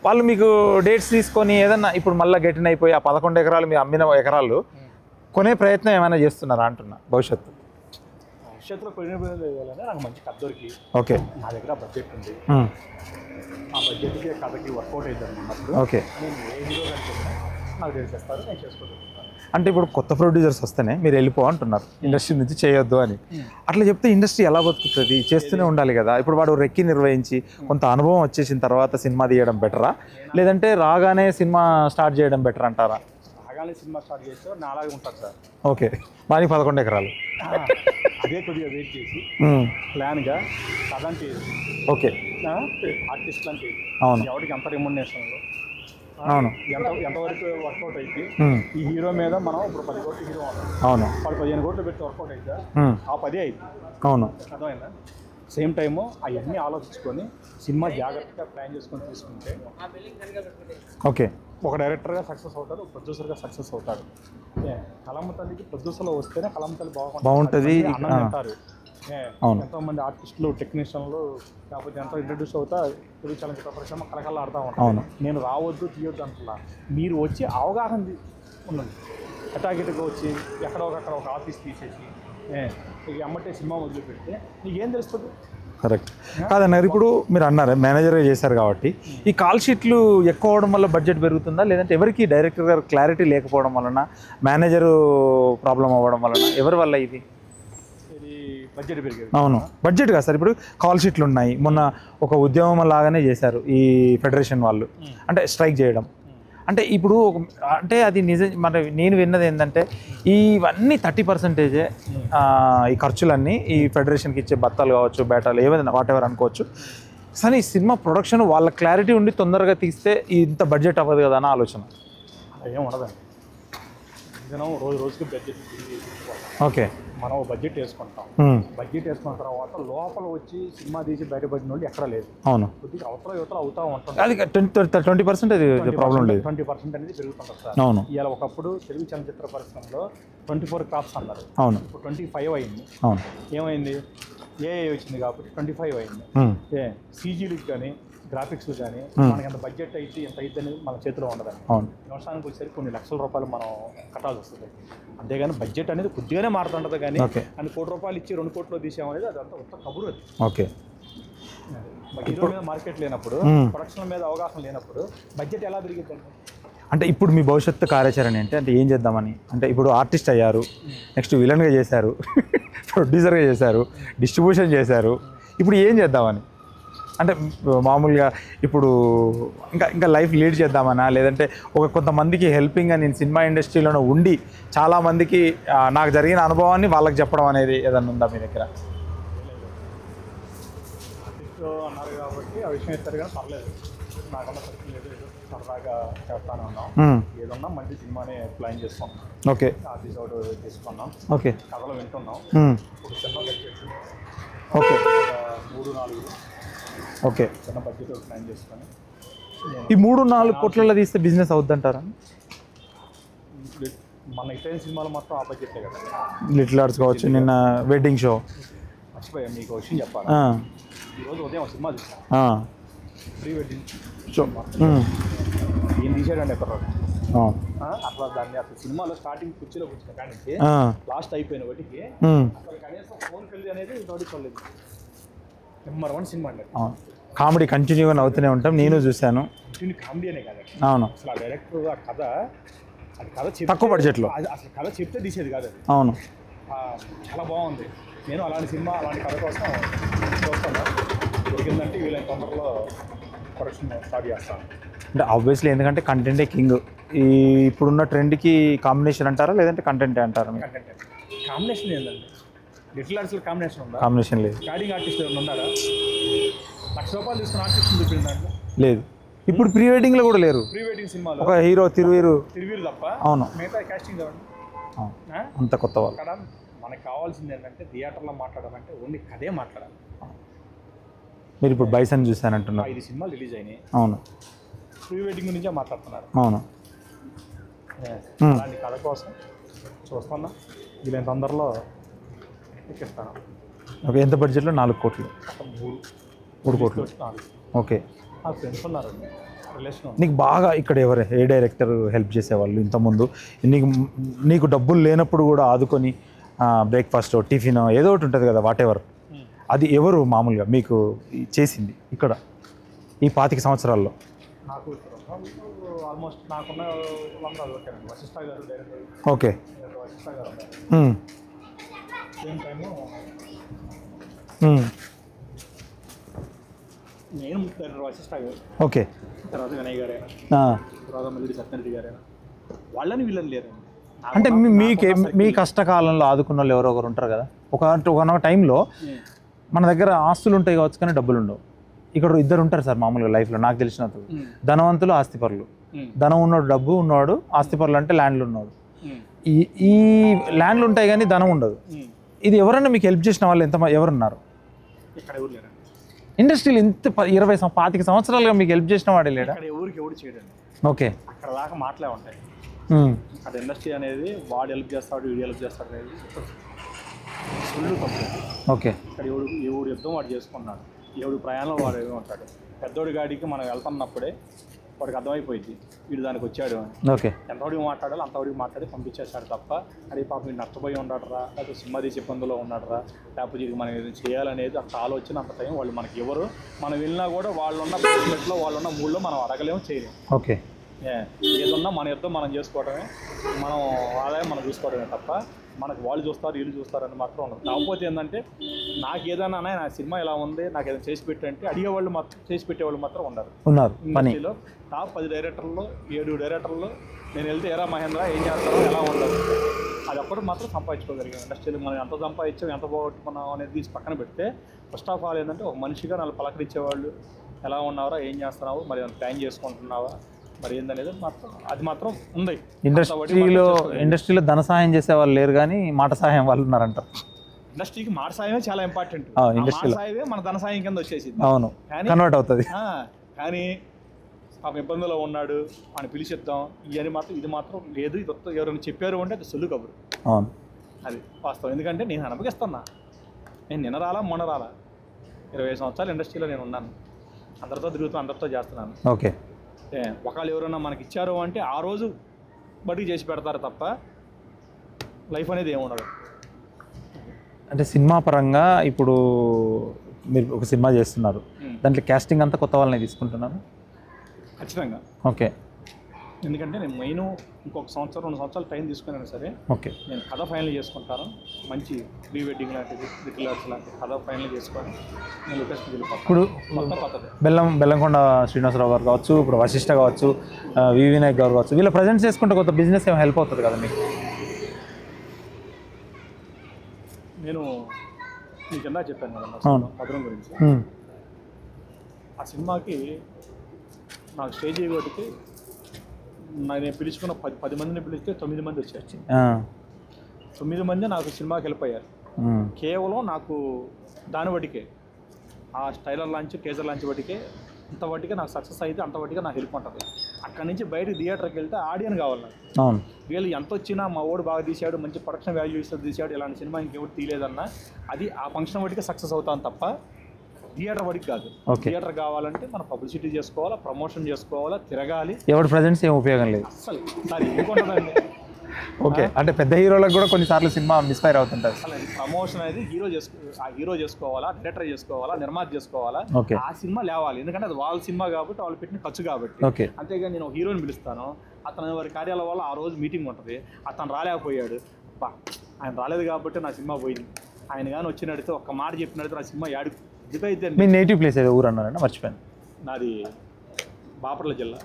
వాళ్ళు మీకు డేట్స్ తీసుకొని ఏదన్నా ఇప్పుడు మళ్ళీ గెటిన్ అయిపోయి ఆ 11 ఎకరాలు మీరు అమ్మిన ఎకరాలు కొనే ప్రయత్నం ఏమైనా చేస్తున్నారా అంటున్నా భవిష్యత్తులో కొనేయాలంటే నాకు మంచి కథ దొరికి. ఓకే, నా దగ్గర బడ్జెట్ ఉంది, ఆ బడ్జెట్కి కథకి వర్కౌట్ అవుతుంది అన్నప్పుడు ఓకే, నేను ఏ హీరో కనుక నాకు తెలిసేస్తారు, నేను చేసుకోగలుగుతాను. అంటే ఇప్పుడు కొత్త ప్రొడ్యూసర్స్ వస్తేనే మీరు వెళ్ళిపో అంటున్నారు, ఇండస్ట్రీ నుంచి చేయొద్దు అని. అట్లా చెప్తే ఇండస్ట్రీ ఎలా బతుకుతుంది? చేస్తూనే ఉండాలి కదా. ఇప్పుడు వాడు రెక్కి నిర్వహించి కొంత అనుభవం వచ్చేసిన తర్వాత సినిమా తీయడం బెటరా, లేదంటే రాగానే సినిమా స్టార్ట్ చేయడం బెటర్ అంటారా? రాగానే సినిమా స్టార్ట్ చేస్తే నా అలాగే ఉంటుంది సార్. ఓకే, మాది 11 ఎకరాలు. అదే కొద్దిగా వెయిట్ చేసి ప్లాన్గా కథ అంటే ఓకే, ఆర్టిస్ట్ అంటే అవును, ఎవరికి ఎంత రెమ్యునరేషన్లో అవును, ఎంతవరకు వర్కౌట్ అయితే ఈ హీరో మీద మనం ఇప్పుడు 10 కోట్లు హీరో ఉన్నాం, అవును, వాడు 15 కోట్లు పెట్టి వర్కౌట్ అయితే ఆ 10 అయింది. అవును, అర్థమైందా? సేమ్ టైము అవన్నీ ఆలోచించుకొని సినిమా జాగ్రత్తగా ప్లాన్ చేసుకొని తీసుకుంటే ఓకే, ఒక డైరెక్టర్గా సక్సెస్ అవుతాడు, ఒక ప్రొడ్యూసర్గా సక్సెస్ అవుతాడు. కలమ్మ తల్లికి ప్రొడ్యూసర్లో వస్తేనే కలమ్మ తల్లి బాగుంటుంది అంటారు. ఎంతోమంది ఆర్టిస్టులు, టెక్నీషియన్లు కాకపోతే ఎంతో ఇంట్రడ్యూస్ అవుతా తెలుగు చలనచిత్ర పరిశ్రమ కలకల్లా ఆడుతూ ఉంటాను. నేను రావద్దు తీయొద్దు అంటున్నా, మీరు వచ్చి అవగాహన ఉన్నది. అటాగిట్గా వచ్చి ఎక్కడో ఒకక్కడ ఒక ఆఫీస్ తీసేసి ఇక అమ్మటే సినిమా మొదలుపెడితే నీకేం తెలుస్తుంది? కరెక్ట్ కాదన్నారు. ఇప్పుడు మీరు అన్నారు మేనేజర్గా చేశారు కాబట్టి ఈ కాల్ షీట్లు ఎక్కువ అవడం వల్ల బడ్జెట్ పెరుగుతుందా, లేదంటే ఎవరికి డైరెక్టర్ గారు క్లారిటీ లేకపోవడం వలన, మేనేజరు ప్రాబ్లం అవ్వడం వలన, ఎవరి వల్ల ఇది బడ్జెట్ పెరిగేది? అవును, బడ్జెట్ కాదు సార్. ఇప్పుడు కాల్ షీట్లు ఉన్నాయి, మొన్న ఒక ఉద్యమం లాగానే చేశారు ఈ ఫెడరేషన్ వాళ్ళు, అంటే స్ట్రైక్ చేయడం. అంటే ఇప్పుడు అంటే అది నిజం. మరి నేను విన్నది ఏంటంటే ఇవన్నీ 30% ఈ ఖర్చులన్నీ ఈ ఫెడరేషన్కి ఇచ్చే బత్తాలు కావచ్చు, బేటాలు ఏమైనా వాటెవర్ అనుకోవచ్చు. కానీ ఈ సినిమా ప్రొడక్షన్ వాళ్ళ క్లారిటీ ఉండి తొందరగా తీస్తే ఇంత బడ్జెట్ అవ్వదు కదా అన్న ఆలోచన. ఏం ఉండదండి, రోజుకి బడ్జెట్. ఓకే, మనం బడ్జెట్ వేసుకుంటాం, బడ్జెట్ వేసుకున్న తర్వాత లోపల వచ్చి సినిమా తీసి బయటపడిన వాళ్ళు ఎక్కడ లేదు. అవును, కొద్దిగా అవతల యువతలు అవుతా ఉంటుంది. అది 20% అది ప్రాబ్లం లేదు, 20% అనేది పెరుగుతుంటుంది సార్. అవును, ఇలా ఒకప్పుడు తెలుగు చలనచిత్ర పరిశ్రమలో 24 క్రాప్స్ అన్నారు. అవును, ఇప్పుడు 25 అయింది. అవును, ఏమైంది? ఏఐ వచ్చింది కాబట్టి 25 అయింది. సీజీలకు కానీ గ్రాఫిక్స్ కానీ మనకి ఎంత బడ్జెట్ అయితే ఎంత అయితే అనేది మన చేతిలో ఉండదండి. అవును, వ్యవసాయానికి వచ్చేసరికి కొన్ని లక్షల రూపాయలు మనం కట్టాల్సి వస్తుంది. అంతేగాని బడ్జెట్ అనేది కొద్దిగానే మారుతుంటుంది. కానీ అని ₹1 ఇచ్చి 2 కోట్లు తీసామనేది అదంతా మొత్తం కబురు. అది ఓకే, హీరో మీద మార్కెట్ లేనప్పుడు, ప్రొడక్షన్ మీద అవగాహన లేనప్పుడు బడ్జెట్ ఎలా పెరిగిద్దండి? అంటే ఇప్పుడు మీ భవిష్యత్తు కార్యాచరణ ఏంటి? అంటే ఏం చేద్దామని? అంటే ఇప్పుడు ఆర్టిస్ట్ అయ్యారు, నెక్స్ట్ విలన్గా చేశారు, ప్రొడ్యూసర్గా చేశారు, డిస్ట్రిబ్యూషన్ చేశారు, ఇప్పుడు ఏం చేద్దామని? అంటే మామూలుగా ఇప్పుడు ఇంకా లైఫ్ లీడ్ చేద్దామనా, లేదంటే కొంతమందికి హెల్పింగ్గా నేను సినిమా ఇండస్ట్రీలోనే ఉండి చాలామందికి నాకు జరిగిన అనుభవాన్ని వాళ్ళకి చెప్పడం అనేది ఏదన్నా ఉందా మీ దగ్గర? ఆర్టిస్ట్ అన్నారు కాబట్టి ఆ విషయం ఇస్తారు కానీ పర్లేదు, నాకన్నా సరిగ్గా లేదు, ఏదో సరదాగా చేస్తానే ఉన్నాం, ఏదన్నా మంచి సినిమానే ప్లాన్ చేసుకున్నాం. ఓకే, ఆర్టిస్ట్ ఒకటి తీసుకున్నాం, ఓకే, కథలు వింటున్నాం, ఒక చిన్న బడ్జెట్, ఓకే, 3-4 ఓకే, చిన్న బడ్జెట్ ప్లాన్ చేసుకొని ఈ 3-4 కోట్లలో తీస్తే బిజినెస్ అవుద్దంటారా? మన ఇటైన సినిమాలు మొత్తం ఆ బడ్జెటే కదా. లిటిల్ ఆర్ట్స్ కావచ్చు, నిన్న వెడ్డింగ్ షో, మర్చిపోయా మీకు విషయం చెప్పాలి. ఈరోజు ఉదయం ఒక సినిమా చూసాను, ప్రీ వెడ్డింగ్ షో. ఏం తీసాడండి ఎక్కడ అట్లా దాన్ని అసలు సినిమాలో స్టార్టింగ్ కుర్చీలో కూర్చున్న కానీ లాస్ట్ అయిపోయిన వాటికి అసలు కనీసం ఫోన్ కలిగి అనేది నోటికోలేదు. నెంబర్ 1 సినిమా అండి. కామెడీ కంటిన్యూగా నవ్వుతూనే ఉంటాం, నేను చూశాను. కామెడీ అనే కాదు, అవును, అసలు ఆ డైరెక్టర్ ఆ కథ, అది కథ తక్కువ బడ్జెట్లో, అసలు కథ చెప్తే తీసేది కాదు అది. అవును, చాలా బాగుంది. నేను అలాంటి సినిమా అలాంటి కథ కోసం చూస్తున్నా, దొరికిందంటే వీళ్ళని తొందరలో ప్రొడక్షన్ స్టార్ట్ చేస్తాను. అంటే ఆబ్వియస్లీ ఎందుకంటే కంటెంటే కింగ్. ఈ ఇప్పుడున్న ట్రెండ్కి కాంబినేషన్ అంటారా, లేదంటే కంటెంటే అంటారా? కంటెంట్ కాంబినేషన్ ఏంటండి? లిటిల్ ఆర్ట్స్లో కాంబినేషన్ ఉందా? కాంబినేషన్ లేదు. స్టార్టింగ్ ఆర్టిస్ట్ ఎవరు ఉన్నారా? ₹1,00,000 తీసుకున్న ఆర్టిస్ట్ చూపించండి. లేదు, ఇప్పుడు ప్రీ వెడ్డింగ్లో కూడా లేరు. ప్రీ వెడ్డింగ్ సినిమాలో ఒక హీరో తిరువీరు తప్ప అవును, మిగతా కాస్టింగ్ అంత కొత్త వాళ్ళు. అక్కడ మనకు కావాల్సింది ఏంటంటే థియేటర్లో మాట్లాడాలంటే ఓన్లీ కథే మాట్లాడాలి. మీరు ఇప్పుడు బైసన్ చూసానంటున్నారు, 5 సినిమాలు రిలీజ్ అయినాయి, అవును, ప్రీ వెడ్డింగ్ నుంచే మాట్లాడుతున్నారు. అవును, అలాంటి కథ కోసం చూస్తున్నా, వీళ్ళని తొందరలో ఎక్కిస్తాను. ఓకే, ఎంత బడ్జెట్లో? 4 కోట్లు, 3 కోట్లు. ఓకే, ఆ ఫ్రెండ్స్ ఉన్నారండి, రిలేషన్. నీకు బాగా ఇక్కడ ఏ డైరెక్టర్ హెల్ప్ చేసేవాళ్ళు ఇంతకుముందు? నీకు డబ్బులు లేనప్పుడు కూడా ఆదుకొని బ్రేక్ఫాస్ట్, టిఫిన్ ఏదో ఒకటి ఉంటుంది కదా, వాట్ ఎవర్, అది ఎవరు మామూలుగా మీకు చేసింది ఇక్కడ ఈ 25 సంవత్సరాల్లో? నాకు ఆల్మోస్ట్ నాకున్న వశిష్ఠ గారు డైరెక్టర్. ఓకే, వశిష్ఠ గారు సేమ్ టైము నేను డైరెక్టర్ వశిష్ఠ గారు. ఓకే, తర్వాత వినయ్ గారైనా, తర్వాత మళ్ళీ సత్యనారాయణ గారైనా, వాళ్ళని వీళ్ళని లేరండి. అంటే మీ కష్టకాలంలో ఆదుకున్న వాళ్ళు ఎవరో ఒకరు ఉంటారు కదా. ఒక టైంలో మన దగ్గర ఆస్తులు ఉంటాయి కావచ్చు కానీ డబ్బులు ఉండవు. ఇక్కడ 2 ఉంటారు సార్ మామూలుగా లైఫ్లో నాకు తెలిసినంత. ధనవంతులు, ఆస్తిపరులు. ధనం ఉన్నాడు, డబ్బు ఉన్నవాడు. ఆస్తిపరులు అంటే ల్యాండ్లు ఉన్నాడు. ఈ ల్యాండ్లు ఉంటాయి కానీ ధనం ఉండదు. ఇది ఎవరన్నా మీకు హెల్ప్ చేసిన వాళ్ళు ఎవరున్నారు ఇక్కడ? ఎవరు లేరు ఇండస్ట్రీలో. ఇంత 25 సంవత్సరాలుగా మీకు హెల్ప్ చేసిన వాడే లేడా? ఎవరు చేయడండి. ఓకే, అక్కడ దాకా మాటలే ఉంటాయి. అక్కడ ఇండస్ట్రీ అనేది వాడు హెల్ప్ చేస్తాడు, వీడు హెల్ప్ చేస్తాడు అనేది ఫుల్ కంప్లీట్. ఓకే, ఇక్కడ ఎవడు యుద్ధం వాడు చేసుకున్నాడు, ఎవడు ప్రయాణంలో వాడు ఏదో ఉంటాడు. పెద్దోడి గాడికి మనం వెళ్తున్నప్పుడే వాడికి అర్థమైపోయింది వీడు దానికి వచ్చాడు అని. ఓకే, ఎంతవడికి మాట్లాడాలి అంతవడికి మాట్లాడి పంపించేశాడు తప్ప అదే పాపం వీడు నష్టపోయి ఉన్నాడరా, లేకపోతే సినిమా తీసి ఇబ్బందులో ఉన్నాడరా, లేకపోతే ఇది మనం ఏదైనా చేయాలనేది అంత ఆలోచన, అంత టైం వాళ్ళు మనకి ఎవరు. మనం వెళ్ళినా కూడా వాళ్ళున్న ప్లేస్మెంట్లో వాళ్ళున్న మూడ్లో మనం అడగలేము, చేయలేము. ఓకే, ఏదన్నా మన యుద్ధం మనం చేసుకోవడమే, మనం ఆదాయం మనం చూసుకోవడమే తప్ప మనకు వాళ్ళు చూస్తారు వీళ్ళు చూస్తారని మాత్రం ఉండదు. కాకపోతే ఏంటంటే నాకు ఏదైనా నా సినిమా ఎలా ఉంది, నాకు ఏదైనా చేసి పెట్టంటే అడిగేవాళ్ళు మాత్రం, చేసి పెట్టేవాళ్ళు మాత్రం ఉన్నారు. ఇండస్ట్రీలో టాప్ 10 డైరెక్టర్లో 7 డైరెక్టర్లు నేను వెళ్తే ఎరా మహేంద్ర ఏం చేస్తారో ఎలా ఉండదు, అది ఒక్కటి మాత్రం సంపాదించుకోగలిగాం. ఇండస్ట్రీలో మనం ఎంత సంపాదించాం, ఎంత పోగొట్టుకున్నాం అనేది తీసి పక్కన పెడితే ఫస్ట్ ఆఫ్ ఆల్ ఏంటంటే ఒక మనిషిగా నన్ను పలకరించేవాళ్ళు, ఎలా ఉన్నావా, ఏం చేస్తున్నావు, మరి ప్లాన్ చేసుకుంటున్నావా, మరి ఏందనేది మాత్రం అది మాత్రం ఉంది. ఇండస్ట్రీలో ధన సహాయం చేసే వాళ్ళు లేరు కానీ మాట సహాయం వాళ్ళు ఉన్నారంట. ఇండస్ట్రీకి మాట సాయమే చాలా ఇంపార్టెంట్. సాయమే మన ధన సాయం కింద వచ్చేసింది. అవును, కన్వర్ట్ అవుతుంది. కానీ పాపం ఇబ్బందులో ఉన్నాడు అని పిలిచిద్దాం ఇవన్నీ మాత్రం ఇది మాత్రం లేదు. ఇది ఎవరైనా చెప్పారు అంటే అది సొల్లు కబురు. అవును, అది వాస్తవం. ఎందుకంటే నేను అనుభవిస్తున్నా, నేను నిన్న రాలా మొన్న రాలా, 20 సంవత్సరాలు ఇండస్ట్రీలో నేను ఉన్నాను, అందరితో తిరుగుతూ అందరితో చేస్తున్నాను. ఓకే, ఒకళ్ళు ఎవరైనా మనకి ఇచ్చారు అంటే ఆ రోజు బడికి చేసి పెడతారు తప్ప లైఫ్ అనేది ఏముండదు. అంటే సినిమా పరంగా ఇప్పుడు మీరు ఒక సినిమా చేస్తున్నారు, దాంట్లో క్యాస్టింగ్ అంతా కొత్త వాళ్ళని తీసుకుంటున్నారు? ఖచ్చితంగా. ఓకే. ఎందుకంటే నేను మెయిన్ ఇంకొక సంవత్సరం 2 సంవత్సరాలు టైం తీసుకున్నాను సరే, ఓకే, నేను కథ ఫైనల్ చేసుకుంటాను. మంచి ప్రీ వెడ్డింగ్ లాంటిది, లిటిల్ ఆర్ట్స్ లాంటి కథ ఫైనల్ చేసుకొని నేను లొకేషన్కి వెళ్ళిపోతాను. ఇప్పుడు కొత్తది బెల్లంకొండ శ్రీనివాసరావు గారు కావచ్చు, ఇప్పుడు వశిష్ఠ కావచ్చు, వి వినాయక్ గారు కావచ్చు, వీళ్ళ ప్రజెంట్ చేసుకుంటే కొత్త బిజినెస్ ఏమో హెల్ప్ అవుతుంది కదా మీకు? నేను మీకు ఇందా చెప్పాను కదా అవును. భద్రం గురించి. ఆ సినిమాకి నాకు స్టేజ్ ఒకటికి నేను పిలుచుకున్న 10 మందిని పిలిస్తే 9 మంది వచ్చారు. 9 మంది నాకు సినిమాకి వెళ్ళిపోయారు. కేవలం నాకు దాని బట్టికే, ఆ స్టైలర్ లాంచ్ టీజర్ లాంచ్ బట్టికే, అంతవట్టికే నాకు సక్సెస్ అయితే అంతవట్టికే నాకు హెల్ప్ ఉంటుంది. అక్కడి నుంచి బయటకు థియేటర్కి వెళ్తే ఆడియన్స్ కావాలి నాకు. అవును. వీళ్ళు ఎంత వచ్చినా మా వాడు బాగా తీశాడు, మంచి ప్రొడక్షన్ వాల్యూస్ తీశాడు, ఇలాంటి సినిమా ఇంకెవరు తీయలేదన్నా అది ఆ ఫంక్షన్ బట్టికే సక్సెస్ అవుతాను తప్ప థియేటర్ వరకు కాదు. థియేటర్ కావాలంటే మనం పబ్లిసిటీ చేసుకోవాలా, ప్రమోషన్ చేసుకోవాలా, తిరగాలి. ఎవరి ప్రజెంట్స్ ఏం ఉపయోగం లేదు అసలు సారీ ఇంకొంటుందండి. ఓకే, అంటే పెద్ద హీరోలకు కూడా కొన్నిసార్లు సినిమా మిస్ఫైర్ అవుతుంటుంది. అసలు ప్రమోషన్ అనేది హీరో చేసుకోవాలా, డైరెక్టర్ చేసుకోవాలా, నిర్మాత చేసుకోవాలా, ఓకే, ఆ సినిమా లేవాలి. ఎందుకంటే అది వాళ్ళ సినిమా కాబట్టి వాళ్ళు పెట్టిన ఖర్చు కాబట్టి. ఓకే. అంతేగాని నేను హీరోని పిలుస్తాను, అతను వారి కార్యాలయం వల్ల ఆ రోజు మీటింగ్ ఉంటుంది, అతను రాలేకపోయాడు, ఆయన రాలేదు కాబట్టి నా సినిమా పోయింది. ఆయన కానీ వచ్చినడితే ఒక్క మాట చెప్పినడితే నా సినిమా యాడు అయితే. మీ నేటివ్ ప్లేస్ ఏదో ఊరు అన్నారండి, మర్చిపోయాను. నాది బాపట్ల జిల్లా,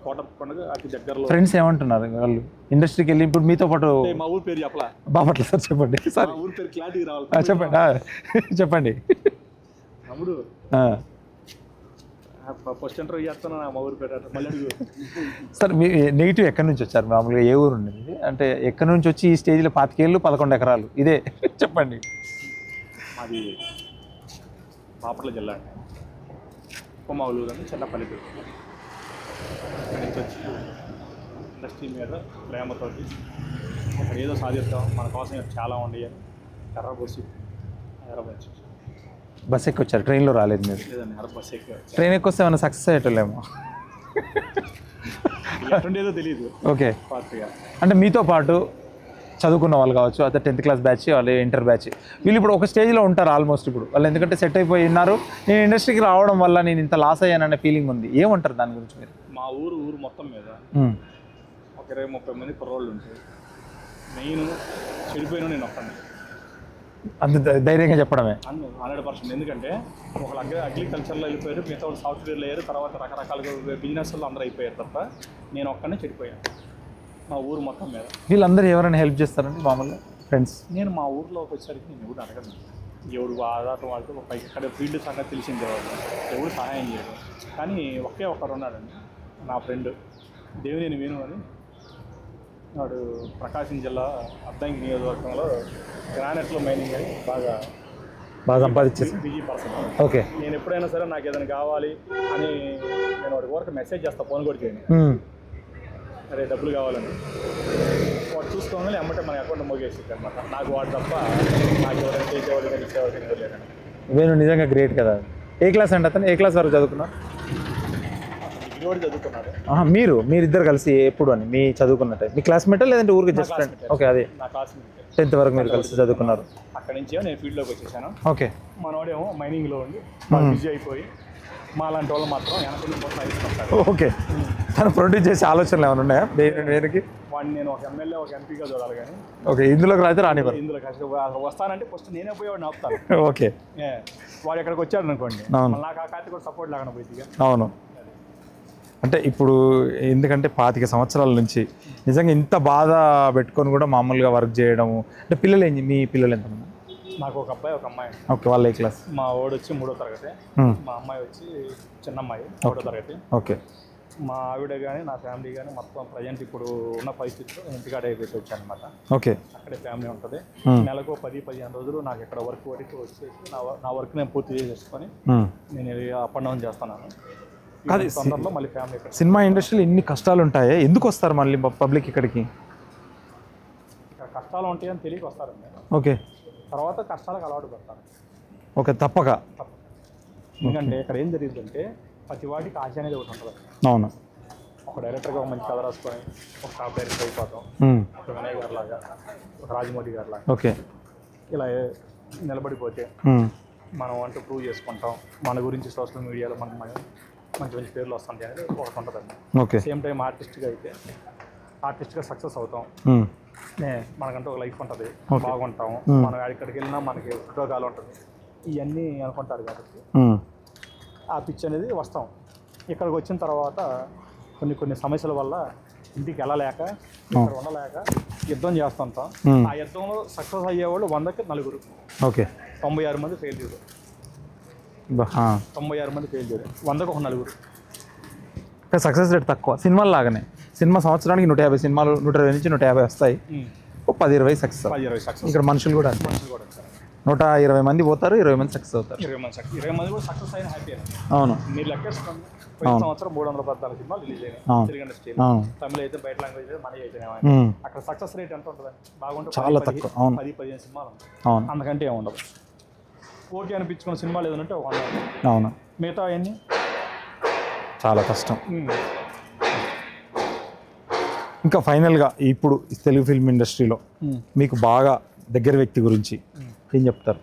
కోటప్పకొండకు అతి దగ్గరలో. ఫ్రెండ్స్ ఏమంటున్నారు వాళ్ళు ఇండస్ట్రీకి వెళ్ళి? ఇప్పుడు మీతో పాటు మా ఊరు పేరు చెప్పలా? బాపట్ల. సార్ చెప్పండి. సార్ ఊరు పేరు క్లారిటీ రావాలి. చెప్పండి చెప్పండి. తమ్ముడు ఫస్ట్ ఇంటర్వ్యూ చేస్తాను, మా ఊరు పేరు మళ్ళీ అడుగు. సార్ మీ నెగిటివ్ ఎక్కడి నుంచి వచ్చారు? మామూలుగా ఏ ఊరు ఉండేది? అంటే ఎక్కడి నుంచి వచ్చి ఈ స్టేజ్లో 25 ఏళ్ళు 11 ఎకరాలు ఇదే చెప్పండి. మాది బాపట్ల జిల్లా అండి, కొమ్మవలూరు అని చిన్న పల్లెటూరు. అక్కడి నుంచి వచ్చి ఇండస్ట్రీ మీద ప్రేమతో అక్కడ ఏదో సాధిస్తాం, మన కోసం చాలా ఉండేవి ఎర్ర బస్సు హైదరాబాద్. బస్ ఎక్కి వచ్చారు, ట్రైన్లో రాలేదు మీరు? లేదండి, ఎర్ర బస్సు ఎక్కి. ట్రైన్ ఎక్కి వస్తే ఏమైనా సక్సెస్ అయ్యేటోళ్ళేమో. ఎట్టుండేదో తెలియదు. ఓకే, అంటే మీతో పాటు చదువుకున్న వాళ్ళు కావచ్చు, అదే 10th క్లాస్ బ్యాచ్, వాళ్ళు ఇంటర్ బ్యాచ్, వీళ్ళు ఇప్పుడు ఒక స్టేజ్లో ఉంటారు ఆల్మోస్ట్. ఇప్పుడు వాళ్ళు ఎందుకంటే సెట్ అయిపోయి ఉన్నారు, నేను ఇండస్ట్రీకి రావడం వల్ల నేను ఇంత లాస్ అయ్యాననే ఫీలింగ్ ఉంది. ఏమంటారు దాని గురించి మీరు? మా ఊరు మొత్తం మీద ఒక 20-30 మంది కుర్రోళ్ళు ఉంటారు. నేను చెడిపోయినా నేను ఒక్కడిని. అంత ధైర్యంగా చెప్పడమే 100%. ఎందుకంటే ఒకళ్ళు అగ్రికల్చర్లో వెళ్ళిపోయారు, మిగతా వాళ్ళు సాఫ్ట్వేర్లో అయ్యారు, తర్వాత రకరకాలుగా బిజినెస్లో అందరూ అయిపోయారు తప్ప నేను ఒక్కడనే చెడిపోయాను మా ఊరు మొత్తం మీద. వీళ్ళందరూ ఎవరైనా హెల్ప్ చేస్తారండి మామూలుగా ఫ్రెండ్స్? నేను మా ఊర్లోకి వచ్చేసరికి నేను ఎవరు అడగను, ఎవరు ఆధారం వాళ్ళతో పైకి ఇక్కడ ఫీల్డ్ సంగతి తెలిసిందే వాళ్ళు, ఎవరు సహాయం చేయరు. కానీ ఒకే ఒక్కరు ఉన్నాడండి నా ఫ్రెండ్, దేవినేని వేణు అని. వాడు ప్రకాశం జిల్లా అద్దంకి నియోజకవర్గంలో గ్రానైట్లో మైనింగ్ అని బాగా సంపాదించేసి బిజీ పర్సన్. ఓకే, నేను ఎప్పుడైనా సరే నాకు ఏదైనా కావాలి అని నేను వాడికి వరకు మెసేజ్ చేస్తాను, ఫోన్ కూడా చేయను, అరే డబ్బులు కావాలని. వాడు చూసుకోగానే అమ్మటే మన అకౌంట్ మోగేస్తుంది అనమాట. నాకు వాడు తప్ప నాకు ఎవరైనా చేసేవాడు కానీ ఇచ్చేవాడు కానీ లేదండి. వేణు నిజంగా గ్రేట్ కదా. ఏ క్లాస్ అండి అతను? ఏ క్లాస్ వరకు చదువుకున్నారు? డిగ్రీ కూడా చదువుకున్నాడు. మీరిద్దరు కలిసి ఎప్పుడు అని మీ చదువుకున్నట్టే? మీ క్లాస్మేటా లేదంటే ఊరికి జస్ట్ ఫ్రెండ్? ఓకే, అదే నా క్లాస్మేట్. 10th వరకు మీరు కలిసి చదువుకున్నారు. అక్కడి నుంచి నేను ఫీల్డ్లోకి వచ్చేసాను. ఓకే, మనోడేమో మైనింగ్లో ఉండి బిజీ అయిపోయి మా లాంటి వాళ్ళు మాత్రం వెనక కోసం అయిపోతారు. ఓకే, తను ప్రొడ్యూస్ చేసే ఆలోచనలు ఏమైనా ఉన్నాయా వేరుకి? వాడిని నేను ఒక ఎమ్మెల్యే ఒక ఎంపీగా చూడాలి కానీ ఓకే, ఇందులోకి రాయితే రానివ్వరు. ఇందులో కష్టం వస్తానంటే ఫస్ట్ నేనే పోయి వాడిని ఆపుతాను. ఓకే, వాడు ఎక్కడికి వచ్చాడు అనుకోండి, నాకు ఆ కార్తీ కూడా సపోర్ట్ లాగా పోయింది. అవును, అంటే ఇప్పుడు ఎందుకంటే 25 సంవత్సరాల నుంచి నిజంగా ఇంత బాధ పెట్టుకొని కూడా మామూలుగా వర్క్ చేయడము. అంటే పిల్లలు మీ పిల్లలు ఎంతమంది? నాకు ఒక అబ్బాయి ఒక అమ్మాయి. ఓకే, వాళ్ళ ఏ క్లాస్? మా వాడు వచ్చి 3వ తరగతి, మా అమ్మాయి వచ్చి చిన్న అమ్మాయి 3వ తరగతి. ఓకే, మా ఆవిడ కానీ నా ఫ్యామిలీ కానీ మొత్తం ప్రజెంట్ ఇప్పుడు ఉన్న పరిస్థితిలో ఇంటికాడ అయిపోయి వచ్చాను అనమాట. ఓకే, అక్కడే ఫ్యామిలీ ఉంటుంది. నెలకు 10-15 రోజులు నాకు ఇక్కడ వర్క్ వచ్చేసి నా వర్క్ నేను పూర్తి చేసేసుకొని నేను అప్ అండ్ డౌన్ చేస్తున్నాను. తొందరలో మళ్ళీ ఫ్యామిలీ. సినిమా ఇండస్ట్రీలో ఎన్ని కష్టాలు ఉంటాయి, ఎందుకు వస్తారు మళ్ళీ పబ్లిక్ ఇక్కడికి? ఇక్కడ కష్టాలు ఉంటాయని తెలియక వస్తారండి. ఓకే, తర్వాత కష్టాలకు అలవాటు పడతారు. ఓకే, తప్పక. ఎందుకంటే ఇక్కడ ఏం జరిగిందంటే ప్రతి వాటికి ఆశ అనేది ఒకటి ఉంటుంది. అవును, ఒక డైరెక్టర్గా ఒక మంచి కథ రాసుకొని ఒక టాప్ డైరెక్టర్ అయిపోతాం, ఒక వినయ్ గారి లాగా, ఒక రాజమౌళి గారి లాగా. ఓకే, ఇలా నిలబడిపోతే మనం అంటూ ప్రూవ్ చేసుకుంటాం, మన గురించి సోషల్ మీడియాలో మనకు మంచి మంచి పేర్లు వస్తుంటాయి అనేది ఒకటి ఉంటుందండి. ఓకే. సేమ్ టైం ఆర్టిస్ట్గా సక్సెస్ అవుతాం, మనకంటూ ఒక లైఫ్ ఉంటుంది, బాగుంటాం, మనం ఎక్కడికి వెళ్ళినా మనకి ఉద్యోగాలు ఉంటుంది, ఇవన్నీ అనుకుంటారు కాబట్టి ఆ పిచ్ అనేది వస్తాం. ఇక్కడికి వచ్చిన తర్వాత కొన్ని సమస్యల వల్ల ఇంటికి వెళ్ళలేక ఇక్కడ ఉండలేక యుద్ధం చేస్తుంటాం. ఆ యుద్ధంలో సక్సెస్ అయ్యేవాళ్ళు 100కి 4. ఓకే. 96 మంది ఫెయిల్యూర్. 96 మంది ఫెయిల్యూర్, 100కి 4. సక్సెస్ రేట్ తక్కువ. సినిమాలు లాగానే, సినిమా సంవత్సరానికి 150 సినిమాలు 120 నుంచి 150 వస్తాయి, 10-20 సక్సెస్. ఇక్కడ మనుషులు కూడా 120 మంది పోతారు, 20 మంది సక్సెస్ అవుతారు. 20 మంది కూడా సక్సెస్ అయిన హ్యాపీ. అవును. మీరు లెక్కేసుకోండి, పోయిన సంవత్సరం 314 సినిమాలు రిలీజ్ అయినాయి తెలుగు ఇండస్ట్రీలో. తమిళ అయితే బయట లాంగ్వేజ్ మన అయితేనే. అక్కడ సక్సెస్ రేట్ ఎంత ఉంటుంది? బాగుంటుంది, చాలా తక్కువ. 10-15 సినిమాలు, అవును, అంతకంటే ఏముండదు. ఓకే అనిపించుకున్న సినిమాలు ఏదంటే ఒక 100. అవును, మిగతా అవన్నీ చాలా కష్టం. ఇంకా ఫైనల్గా ఇప్పుడు తెలుగు ఫిల్మ్ ఇండస్ట్రీలో మీకు బాగా దగ్గర వ్యక్తి గురించి ఏం చెప్తారు?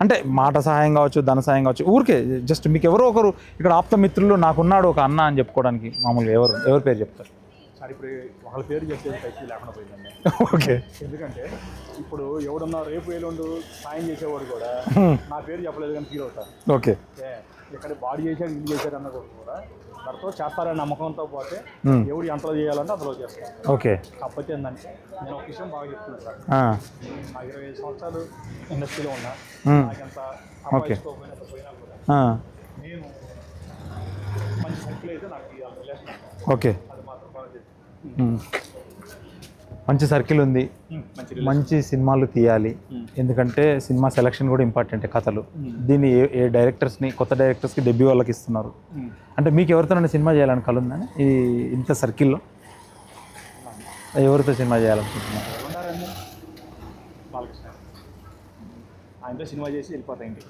అంటే మాట సహాయం కావచ్చు, ధన సహాయం కావచ్చు, ఊరికే జస్ట్ మీకు ఎవరో ఒకరు ఇక్కడ ఆప్త మిత్రులు నాకున్నాడు ఒక అన్న అని చెప్పుకోవడానికి మామూలుగా ఎవరి పేరు చెప్తారు? సార్ ఇప్పుడు వాళ్ళ పేరు చెప్పేది పైకి లేకుండా పోయిందండి. ఓకే. ఎందుకంటే ఇప్పుడు ఎవడన్నా రేపు ఎల్లుండు సాయం చేసేవాడు కూడా నా పేరు చెప్పలేదు కానీ ఫీల్ అవుతారు. ఓకే. ఇక్కడ బాడీ చేశాడు, ఇల్లు చేశాడు అన్న కూడా దాంతో చేస్తారనే నమ్మకంతో పోతే ఎవడు ఎంతలో చేయాలంటే అందులో చేస్తాను. ఓకే. కాకపోతే ఏంటంటే నేను ఒక విషయం బాగా చెప్తున్నాను సార్, నా 25 సంవత్సరాలు ఇండస్ట్రీలో ఉన్నా, నాకెంత అపాయించుకోకపోయినా పోయినా కూడా నేను మంచి సర్కిల్ అయితే నాకు రిలేషన్. ఓకే. అది మాత్రం బాగా చెప్తాను. మంచి సర్కిల్ ఉంది, మంచి సినిమాలు తీయాలి. ఎందుకంటే సినిమా సెలక్షన్ కూడా ఇంపార్టెంట్. కథలు దీన్ని ఏ డైరెక్టర్స్ని, కొత్త డైరెక్టర్స్కి డెబ్యూ వాళ్ళకి ఇస్తున్నారు. అంటే మీకు ఎవరితోనైనా సినిమా చేయాలని కల ఉందని ఇంత సర్కిల్లో? ఎవరితో సినిమా చేయాలనుకుంటున్నారు? ఆయనతో సినిమా చేసి వెళ్ళిపోతాయి ఇంటికి.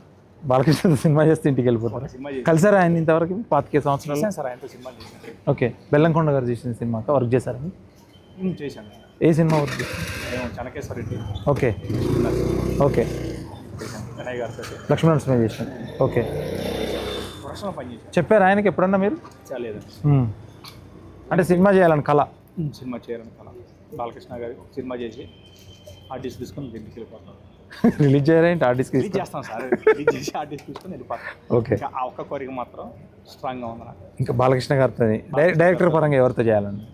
బాలకృష్ణ సినిమా చేస్తే ఇంటికి వెళ్ళిపోతారు. కలిసారా ఆయన ఇంతవరకు 25 సంవత్సరాలు? సార్ ఆయనతో సినిమా చేశాను. ఓకే. బెల్లంకొండ గారు చేసిన సినిమాతో వర్క్ చేశారని? చేశాను. ఏ సినిమా వర్క్ చేశారు? చెనకేశ్వర రెడ్డి. ఓకే. ఓకే. లక్ష్మణ సినిమా చేశాను. ఓకే. చెప్పారు ఆయనకి ఎప్పుడన్నా మీరు? లేదు. అంటే సినిమా చేయాలని కళ? సినిమా చేయాలని కళ. బాలకృష్ణ గారు సినిమా చేసి ఆర్టిస్ట్ తీసుకొని ఇంటికి వెళ్ళిపోతాం. రిలీజ్ చేయాలంటే ఆర్టిస్ట్ చేస్తాం సార్, రిలీజ్ చేసి ఆర్టిస్ట్ తీసుకొని వెళ్ళిపోతాం. ఓకే. ఆ ఒక్క కోరిక మాత్రం స్ట్రాంగ్గా ఉంది నాకు. ఇంకా బాలకృష్ణ గారితో డైరెక్టర్ పరంగా ఎవరితో చేయాలని?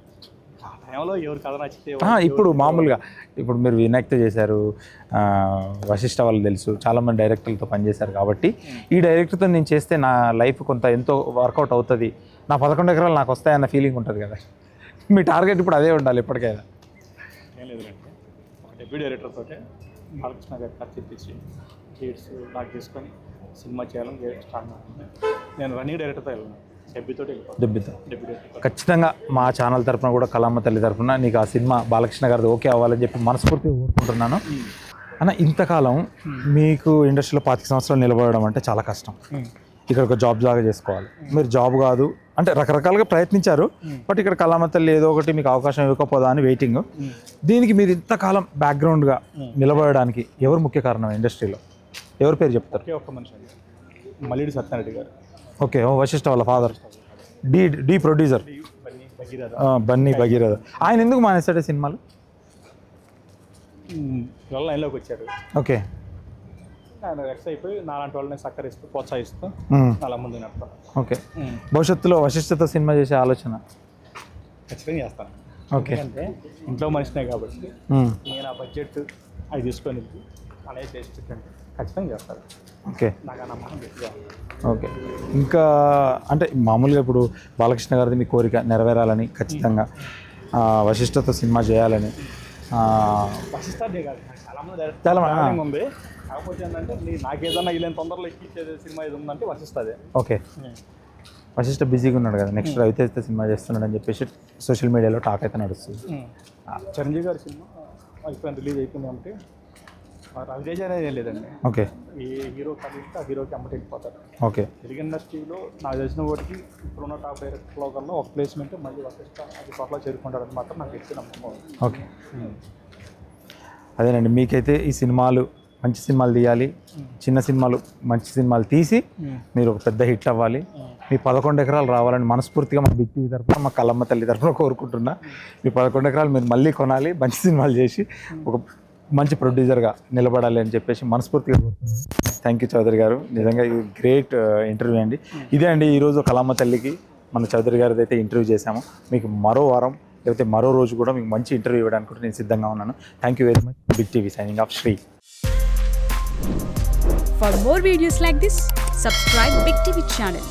ఎవరు కథ నచ్చితే. ఇప్పుడు మామూలుగా ఇప్పుడు మీరు వినాయక్తో చేశారు, వశిష్ఠ వాళ్ళు తెలుసు, చాలామంది డైరెక్టర్లతో పనిచేశారు కాబట్టి ఈ డైరెక్టర్తో నేను చేస్తే నా లైఫ్ ఎంతో వర్కౌట్ అవుతుంది, నా 11 ఎకరాలు నాకు వస్తాయన్న ఫీలింగ్ ఉంటుంది కదా. మీ టార్గెట్ ఇప్పుడు అదే ఉండాలి ఎప్పటికైనా? ఏం లేదంటే ఒక డెబ్యూ డైరెక్టర్ తోటే బాలకృష్ణ గారి కథ చెప్పించి డేట్స్ నాకు తీసుకొని సినిమా చేయాలని స్టార్ట్ అవుతుంది. నేను రన్నింగ్ డైరెక్టర్తో వెళ్ళాను, డెబ్యూతో. ఖచ్చితంగా మా ఛానల్ తరఫున కూడా కళామ తల్లి తరఫున నీకు ఆ సినిమా బాలకృష్ణ గారిది ఓకే అవ్వాలని చెప్పి మనస్ఫూర్తిగా కోరుకుంటున్నాను అన్న. ఇంతకాలం మీకు ఇండస్ట్రీలో 25 సంవత్సరాలు నిలబడడం అంటే చాలా కష్టం. ఇక్కడ ఒక జాబ్ లాగా చేసుకోవాలి. మీరు జాబ్ కాదు అంటే రకరకాలుగా ప్రయత్నించారు, బట్ ఇక్కడ కళామ తల్లి ఏదో ఒకటి మీకు అవకాశం ఇవ్వకపోదా అని వెయిటింగ్. దీనికి మీరు ఇంతకాలం బ్యాక్గ్రౌండ్గా నిలబడడానికి ఎవరు ముఖ్య కారణం ఇండస్ట్రీలో? ఎవరి పేరు చెప్తారు? ఒక్క మనిషి, మల్లిడి సత్యనారాయణ గారు. ఓకే. వశిష్ఠ వాళ్ళ father, the producer Bunny Bhagiratha. ఆయన ఎందుకు మానేస్తాడే సినిమాలు? లైన్లోకి వచ్చాడు. ఓకే. ఆయన ఎక్స్ అయిపోయి నాలాంటి వాళ్ళని సక్కరిస్తూ ప్రోత్సహిస్తూ అలా ముందు నడుపుతాను. ఓకే. భవిష్యత్తులో వశిష్ఠతో సినిమా చేసే ఆలోచన? ఖచ్చితంగా చేస్తాను. ఓకే. అంటే ఇంట్లో మనిషినే కాబట్టి నేను ఆ బడ్జెట్ అవి తీసుకొని అనేది చేసి ఖచ్చితంగా చేస్తాను. ఓకే. నాకు ఆ నమ్మకం గట్టిగా. ఓకే. ఇంకా అంటే మామూలుగా ఇప్పుడు బాలకృష్ణ గారిది మీ కోరిక నెరవేరాలని, ఖచ్చితంగా వశిష్ఠతో సినిమా చేయాలని. వశిష్ఠే కాదు, చాలా ఉంది. కాకపోతే ఏంటంటే నాకేదన్నా ఇలా తొందరలో ఎక్కించేది సినిమా ఏది ఉందంటే వశిష్ఠదే. ఓకే. వశిష్ఠ బిజీగా ఉన్నాడు కదా, నెక్స్ట్ రవితేజతో సినిమా చేస్తున్నాడు అని చెప్పేసి సోషల్ మీడియాలో టాక్ అయితే నడుస్తుంది. చిరంజీవి గారి సినిమా అయిపోయింది, రిలీజ్ అయిపోయింది అంటే రవితేజ అనేది ఏం లేదండి. ఓకే. ఏ హీరో కలిగితే ఆ హీరోకి అమ్మటి వెళ్ళిపోతారు. ఓకే. తెలుగు ఇండస్ట్రీలో నాకు తెలిసిన వాటికి ఇప్పుడున్న టాప్ డైరెక్టర్లో కన్నా ఒక ప్లేస్మెంట్ మళ్ళీ వశిష్ఠ అది త్వరలో చేరుకుంటాడని మాత్రం నాకు ఎక్కువ నమ్మకం. ఓకే. అదేనండి, మీకైతే ఈ సినిమాలు మంచి సినిమాలు తీయాలి, చిన్న సినిమాలు మంచి సినిమాలు తీసి మీరు ఒక పెద్ద హిట్ అవ్వాలి. మీ 11 ఎకరాలు రావాలని మనస్ఫూర్తిగా మా బిగ్ టీవీ తరఫున, మా కల్లమ్మ తల్లి తరఫున కోరుకుంటున్నా. మీ 11 ఎకరాలు మీరు మళ్ళీ కొనాలి, మంచి సినిమాలు చేసి ఒక మంచి ప్రొడ్యూసర్గా నిలబడాలి అని చెప్పేసి మనస్ఫూర్తిగా కోరుతున్నాను. థ్యాంక్ యూ చౌదరి గారు, నిజంగా ఇది గ్రేట్ ఇంటర్వ్యూ అండి. ఇదే అండి ఈరోజు కల్లమ్మ తల్లికి మన చౌదరి గారిది అయితే ఇంటర్వ్యూ చేశాము. మీకు మరో వారం లేకపోతే మరో రోజు కూడా మీకు మంచి ఇంటర్వ్యూ ఇవ్వడానికి కూడా నేను సిద్ధంగా ఉన్నాను. Thank you very much. Big TV signing off, Shri. For more videos like this, subscribe Big TV channel.